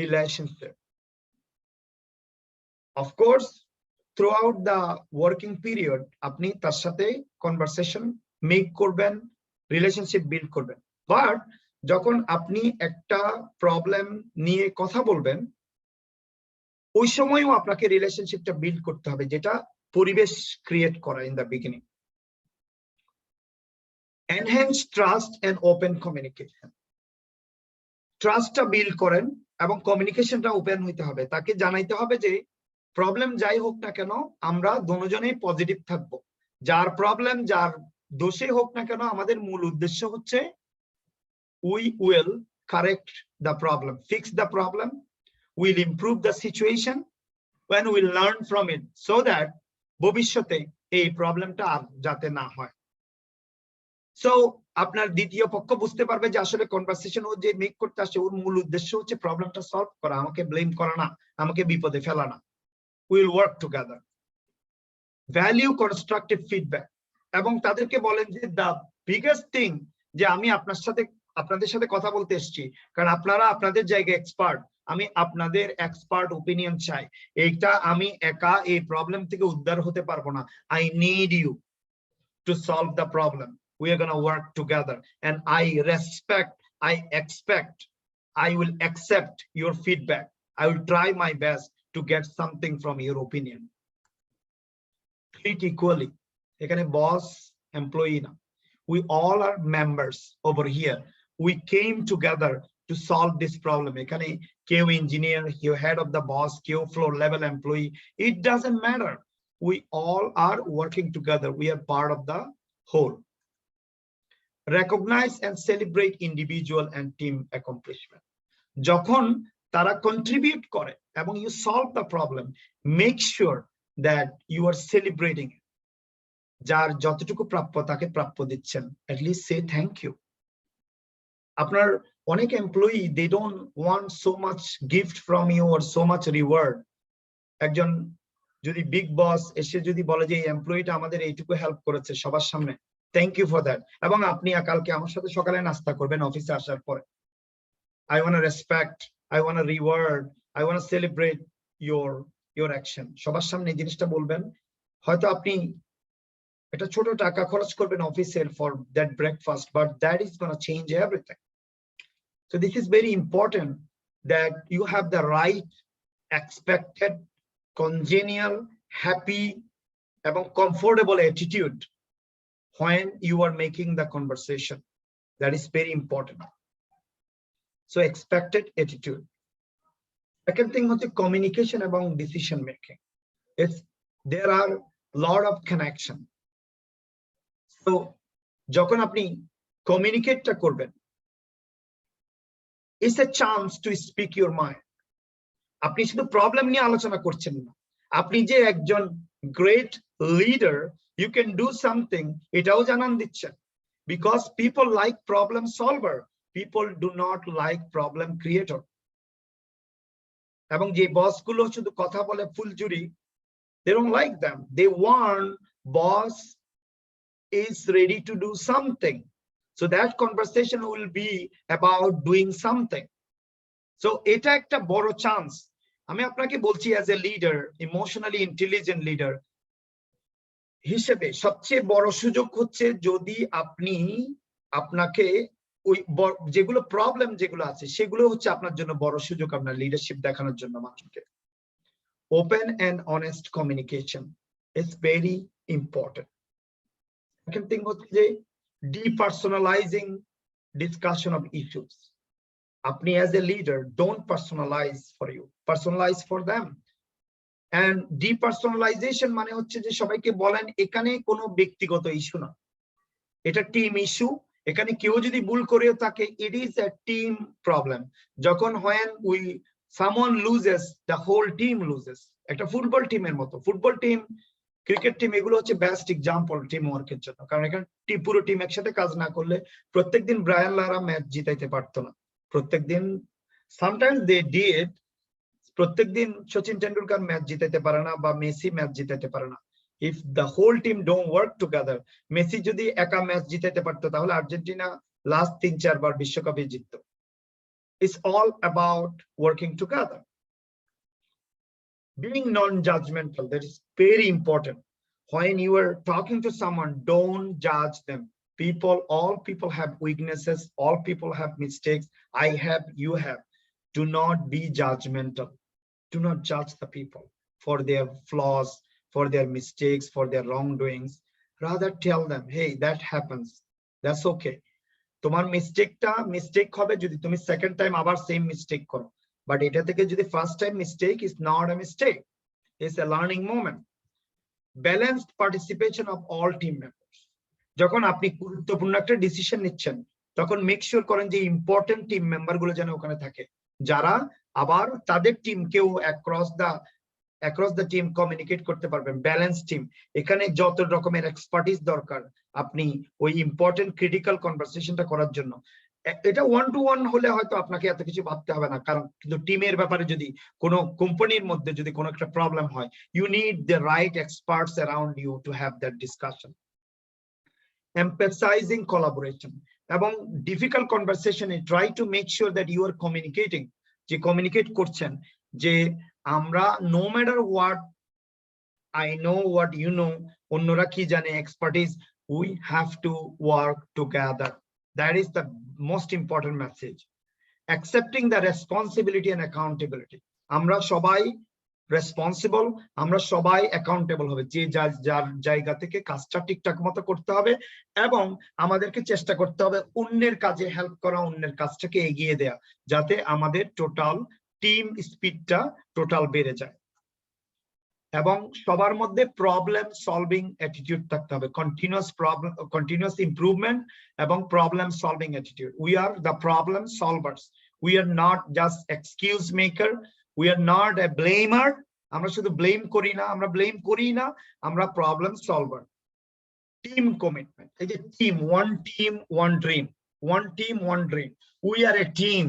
relationship. Of course, throughout the working period, apni tar sathe conversation make করবেন, রিলেশনশিপ বিল্ড করবেন। বাট যখন আপনি একটা প্রবলেম নিয়ে কথা বলবেন, ওই সময়ও আপনাকে রিলেশনশিপটা বিল্ড করতে হবে, যেটা পরিবেশ ক্রিয়েট করা in the beginning. Enhance trust and open communication. ট্রাস্টটা বিল্ড করেন এবং কমিউনিকেশনটা ওপেন হইতে হবে। তাকে জানাইতে হবে যে প্রবলেম যাই হোক না কেন, আমরা দুজনেই পজিটিভ থাকবো। যার প্রবলেম, যার দোষে হোক না কেন, আমাদের মূল উদ্দেশ্য হচ্ছে we will correct the problem, fix the problem, we'll improve the situation, when we learn from it, so that ভবিষ্যতে এই প্রবলেমটা আর যাতে না হয়। সো আপনার দ্বিতীয় পক্ষ বুঝতে পারবে যে আসলে কনভারসেশন ও যে মেক করতে আসছে, ওর মূল উদ্দেশ্য হচ্ছে প্রবলেমটা সলভ করা, আমাকে ব্লেম করা না, আমাকে বিপদে ফেলা না। Will work together. Value constructive feedback, এবং তাদেরকে বলেন যে দা বিগেস্ট থিং, যে আমি আপনাদের সাথে কথা বলতে এসেছি কারণ আপনারা আপনাদের জায়গায় এক্সপার্ট, আমি আপনাদের এক্সপার্ট ওপিনিয়ন চাই। এইটা আমি একা এই প্রবলেম থেকে উদ্ধার হতে পারবো না। I need you to solve the problem. We are gonna work together, and I respect, I expect, I will accept your feedback, I will try my best to get something from your opinion. Treat equally. এখানে বস এমপ্লয়ি না, we all are members over here. We came together to solve this problem. এখানে কেউ ইঞ্জিনিয়ার, কেউ হেড অফ দ্য বস, কেউ floor level employee, it doesn't matter. We all are working together. We are part of the whole. Recognize and celebrate individual and team accomplishment. যখন তারা কন্ট্রিবিউট করে এবং you solve the problem, make sure that you are celebrating it. যার যতটুকু প্রাপ্য তাকে প্রাপ্য দিচ্ছেন, at least say thank you. আপনার অনেক employee, they don't want so much gift from you or so much reward. একজন যদি বিগ বস এসে যদি বলে যে এই এমপ্লয়িটা আমাদের এইটুকু হেল্প করেছে সবার সামনে, থ্যাংক ইউ ফর দ্যাট, এবং আপনি কালকে আমার সাথে সকালে নাস্তা করবেন অফিসে আসার পরে, I want to respect, I want to reward, I want to celebrate your action, সবার সামনে এই জিনিসটা বলবেন। হয়তো আপনি এটা ছোট টাকা খরচ করবেন অফিসের for that breakfast, but that is going to change everything. So this is very important, that you have the right expected, congenial, happy এবং comfortable attitude when you are making the conversation. That is very important. So expected attitude. Second thing হচ্ছে communication এবং decision making. There are lot of connection. So যখন আপনি কমিউনিকেটটা করবেন, it's a chance to speak your mind. আপনি শুধু প্রবলেম নিয়ে আলোচনা করছেন না, আপনি যে একজন great leader, you can do something, এটাও জানান দিচ্ছেন। Because people like problem solver, people do not like problem creator. এবং যে বসগুলো শুধু কথা বলে Fuljhuri, they don't like them. They want boss is ready to do something. So that conversation will be about doing something. So এটা একটা বড় চান্স। আমি আপনাকে বলছি as a leader, emotionally intelligent leader হিসেবে সবচেয়ে বড় সুযোগ হচ্ছে যদি আপনি আপনাকে ওই যেগুলো প্রবলেম যেগুলো আছে সেগুলো হচ্ছে আপনার জন্য বড় সুযোগ, আপনার লিডারশিপ দেখানোর জন্য মানুষকে। Open and honest communication is very important. Second thing হচ্ছে যে depersonalizing discussion of issues. আপনি as a leader don't personalize for you, personalize for them. And depersonalization মানে হচ্ছে যে সবাইকে বলেন এখানে কোনো ব্যক্তিগত ইস্যু না, এটা টিম ইস্যু। এখানে কেউ যদি ভুল করেও থাকে, it is a team problem. যখন when someone loses, the whole team loses. একটা ফুটবল টিমের মতো, ফুটবল টিম, ক্রিকেট টিম, এগুলো হচ্ছে বেস্ট এক্সাম্পল টিম ওয়ার্কের জন্য। কারণ এখানে পুরো টিম একসাথে কাজ না করলে প্রত্যেকদিন ব্রায়ান লারা ম্যাচ জিতাইতে পারতো না। প্রত্যেকদিন sometimes they did, প্রত্যেকদিন সচিন টেন্ডুলকার ম্যাচ জিতাইতে পারে না বা মেসি ম্যাচ জিতাইতে পারে না। If the whole team don't work together, Messi যদি একা ম্যাচ জিতাইতে পারতো তাহলে আর্জেন্টিনা লাস্ট 3-4 বার বিশ্বকাপে জিততো। It's all about working together. Being non-judgmental, that is very important. When you are talking to someone, don't judge them. All people have weaknesses, all people have mistakes. I have, you have. Do not be judgmental. Do not judge the people for their flaws, for their mistakes, for their wrongdoings. Rather tell them, hey, that happens, that's okay. তোমার মিস্টেকটা মিস্টেক হবে যদি তুমি সেকেন্ড টাইম আবার সেম মিস্টেক করো, বাট এটা থেকে যদি first time mistake is not a mistake, it's a learning moment. Balanced participation of all team members. যখন আপনি গুরুত্বপূর্ণ একটা ডিসিশন নিচ্ছেন তখন মেক শিওর করেন যে ইম্পর্টেন্ট টিম মেম্বার গুলো যেন ওখানে থাকে, যারা আবার তাদের টিমকেও অ্যাক্রস দ্য টিম কমিউনিকেট করতে পারবেন। ব্যালেন্স টিম, এখানে যত রকমের এক্সপার্টিস দরকার আপনি ওই ইম্পর্টেন্ট ক্রিটিক্যাল কনভারসেশনটা করার জন্য, এটা 1-to-1 হলে হয়তো আপনাকে এত কিছু ভাবতে হবে না। কারণ কিন্তু টিমের ব্যাপারে যদি কোনো কোম্পানির মধ্যে যদি কোনো একটা প্রবলেম হয়, you need the right experts around you to have that discussion. Emphasizing collaboration এবং ডিফিকাল্ট কনভারসেশনে try to make sure that you are communicating, যে কমিউনিকেট করছেন যে আমরা no matter what, I know what you know, অন্যরা কি জানে, expertise, we have to work together. That is the most important message. Accepting the responsibility and accountability. আমরা সবাই রেসপন্সিবল, আমরা সবাই অ্যাকাউন্টেবল হবে, যে যার জায়গা থেকে কাজটা ঠিকঠাক মতো করতে হবে এবং আমাদেরকে চেষ্টা করতে হবে অন্যের কাজে হেল্প করা, অন্যের কাজটাকে এগিয়ে দেয়া, যাতে আমাদের টোটাল টিম স্পিডটা টোটাল বেড়ে যায়। এবং সবার মধ্যে প্রবলেম সলভিং অ্যাটিটিউড থাকতে হবে, কন্টিনিউয়াস ইমপ্রুভমেন্ট এবং problem solving attitude. We are the problem solvers, we are not just excuse maker, we are not a blamer. আমরা শুধু ব্লেম করি না, আমরা প্রবলেম সলভার। টিম কমিটমেন্ট, এই যে team, one team one dream, one team one dream, we are a team.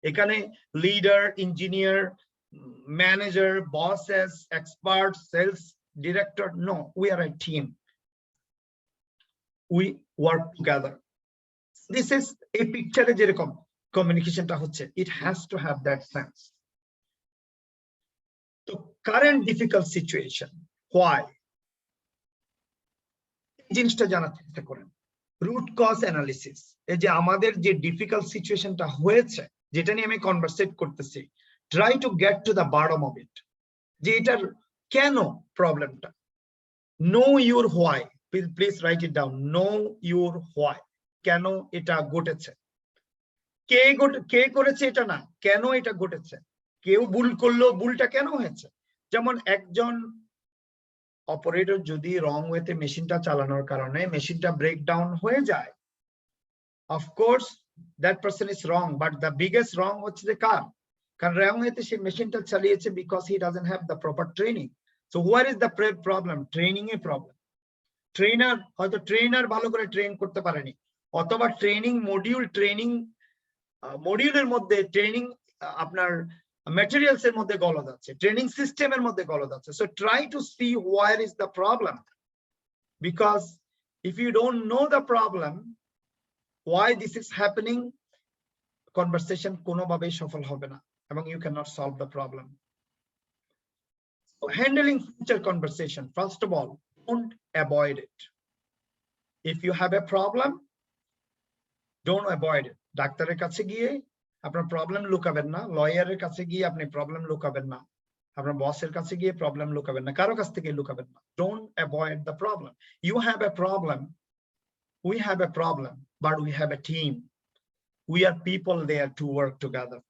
এখানে leader, engineer, manager, bosses, experts, sales director, no, we are a team, we work together. This is a picture যেরকম communication টা হচ্ছে, it has to have that sense. So current difficult situation, why? জিনিসটা জানার চেষ্টা করেন। root cause analysis, এই যে আমাদের যে ডিফিকাল্ট সিচুয়েশনটা হয়েছে, যেটা নিয়ে আমি কনভারসেট করতেছি, try to get to the bottom of it, যে এটার কেন প্রবলেমটা। know your why, please write it down, know your why, কেন এটা ঘটেছে। কে করেছে এটা না, কেন এটা ঘটেছে। কেউ ভুল করলো, ভুলটা কেন হয়েছে। যেমন একজন অপারেটর যদি রং ওয়েতে মেশিনটা চালানোর কারণে মেশিনটা ব্রেকডাউন হয়ে যায়, of course that person is wrong, but the biggest wrong হচ্ছে যে কার, কারণ রং ওয়েতে সে মেশিনটা চালিয়েছে because he doesn't have the proper training. So where is the problem? Training এ প্রবলেম। ট্রেনার হয়তো ভালো করে ট্রেন করতে পারেনি, অথবা মডিউলের মধ্যে ট্রেনিং আপনার materials এর মধ্যে গলদ আছে, ট্রেনিং সিস্টেমের মধ্যে গলদ আছে। So try to see where is the problem, because if you don't know the problem why this is happening, conversation কোনোভাবেই সফল হবে না এবং you cannot solve the problem. So handling future conversation, first of all, don't avoid it. If you have a problem, don't avoid it. ডাক্তারের কাছে গিয়ে আপনার প্রবলেম লুকাবেন না, লয়ারের কাছে গিয়ে আপনি প্রবলেম লুকাবেন না, আপনার বসের কাছে গিয়ে প্রবলেম লুকাবেন না, কারো কাছ থেকে লুকাবেন না। Don't avoid the problem. You have a problem, we have a problem, but we have a team. We are people there to work together.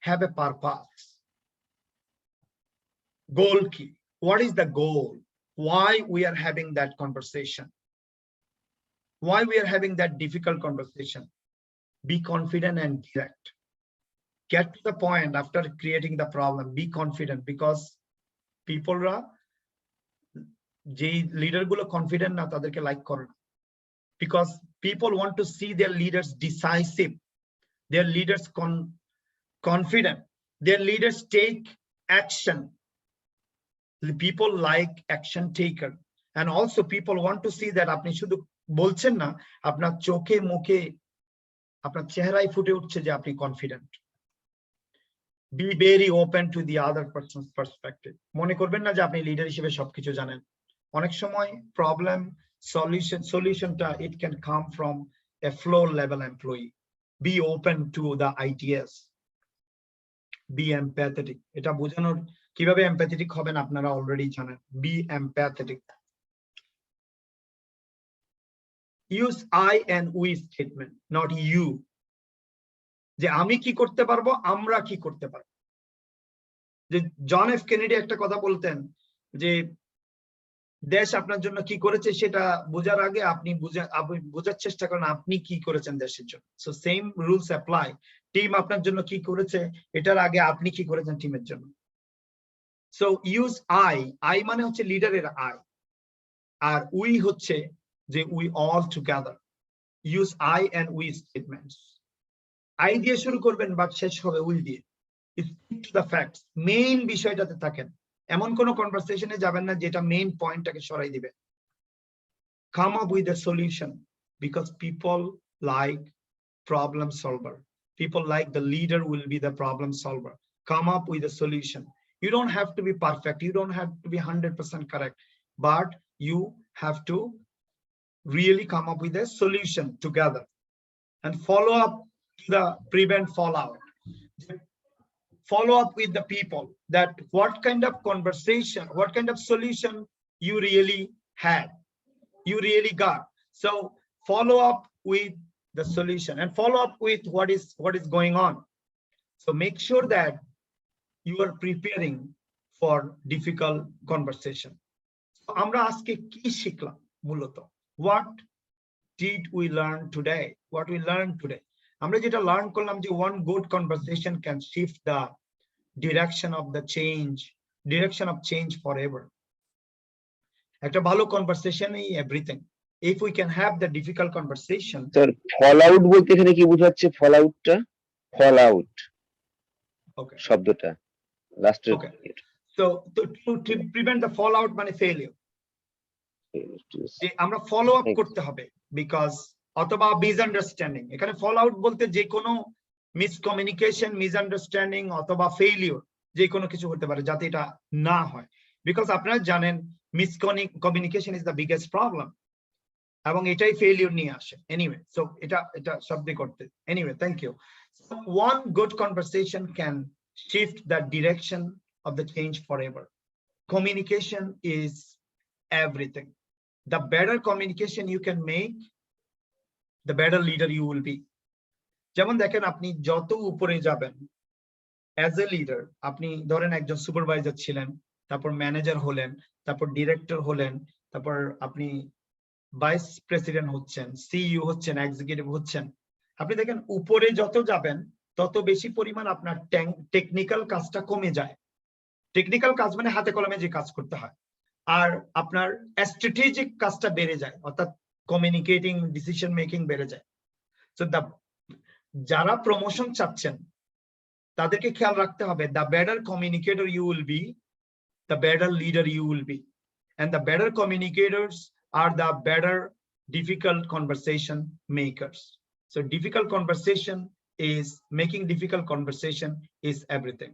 Have a purpose. Goal key. What is the goal? Why we are having that conversation? Why we are having that difficult conversation? Be confident and direct. Get to the point after creating the problem. Be confident, because people যে লিডার গুলো কনফিডেন্ট না তাদেরকে লাইক করে না, because people want to see their leaders decisive, their leaders confident, their leaders take action. People like action taker, and also people want to see that আপনি শুধু বলছেন না, আপনার চোখে মুখে আপনার চেহারায় ফুটে উঠছে যে আপনি confident. Be very open to the other person's perspective. মনে করবেন না যে আপনি লিডার হিসেবে সবকিছু জানেন। অনেক সময় প্রবলেম সলিউশনটা it can come from a floor level employee. Be open to the ideas. Be empathetic. এটা বোঝানোর কিভাবে empathetic হবেন আপনারা অলরেডি জানেন। Be empathetic. Use I and we statement, not you. যে আমি কি করতে পারবো, আমরা কি করতে পারবো। যে জন এফ কেনেডি একটা কথা বলতেন যে দেশ আপনার জন্য কি করেছে সেটা বোঝার আগে আপনি বোঝার চেষ্টা করেন আপনি কি করেছেন দেশের জন্য। So same rules apply. Team আপনার জন্য কি করেছে এটার আগে আপনি কি করেছেন টিমের জন্য। সো ইউজ আই মানে হচ্ছে লিডারের আই, আর উই হচ্ছে যে we all together. Use I and we statements. I দিয়ে শুরু করবেন বাট শেষ হবে উই দিয়ে। Stick to the facts, main বিষয়টাতে থাকেন। এমন কোন কনভারসেশনে যাবেন না যেটা মেইন পয়েন্টটাকে সরাই দিবে। Come up with a solution, because people like problem solver. People like the leader will be the problem solver. Come up with a solution. You don't have to be perfect, you don't have to be 100% correct, but you have to really come up with a solution together and follow up to the prevent fallout. Follow up with the people that what kind of conversation, what kind of solution you really had, you really got. So follow up with the solution and follow up with what is going on. So make sure that you are preparing for difficult conversation. So আমরা আজকে কি শিখলাম মূলত? What did we learn today? What we learned today? আমরা যেটা লার্ন করলাম যে one good conversation can shift the direction of change forever. একটা ভালো কনভারসেশন এই everything. If we can have the difficult conversation. Sir fall out বলতে এখানে কি বোঝাচ্ছে? ফল আউটটা ফল আউট ওকে শব্দটা লাস্টের। Okay so to prevent the fallout মানে ফেলিওর, যে আমরা ফলো আপ করতে হবে, বিকজ অথবা মিসআন্ডারস্ট্যান্ডিং। এখানে ফল আউট বলতে যে কোনো মিসকমিউনিকেশন, মিসআন্ডারস্ট্যান্ডিং অথবা ফেলিওর যে কোনো কিছু হতে পারে, যাতে এটা না হয়। বিকজ আপনারা জানেন miscommunication is the biggest problem, এবং এটাই ফেলিওর নিয়ে আসে। এনিওয়ে, সো এটা শব্দে করতে। Anyway, thank you. One good conversation can shift the direction of the change forever. Communication is everything. The better communication you can make, the better leader you will be. যেমন দেখেন আপনি যত উপরে যাবেন অ্যাজ এ লিডার, আপনি ধরেন একজন সুপারভাইজার ছিলেন, তারপর ম্যানেজার হলেন, তারপর ডিরেক্টর হলেন, তারপর আপনি ভাইস প্রেসিডেন্ট হচ্ছেন, সিইও হচ্ছেন, এক্সিকিউটিভ হচ্ছেন। আপনি দেখেন উপরে যত যাবেন তত বেশি পরিমাণ আপনার টেকনিক্যাল কাজটা কমে যায়। টেকনিক্যাল কাজ মানে হাতে কলমে যে কাজ করতে হয়, আর আপনার স্ট্র্যাটেজিক কাজটা বেড়ে যায়, অর্থাৎ কমিউনিকেটিং, ডিসিশন মেকিং বেড়ে যায়। সো যারা প্রমোশন চাচ্ছেন তাদেরকে খেয়াল রাখতে হবে, the better communicator you will be, the better leader you will be, and the better communicators are the better difficult conversation makers. So difficult conversation is making difficult conversation is everything.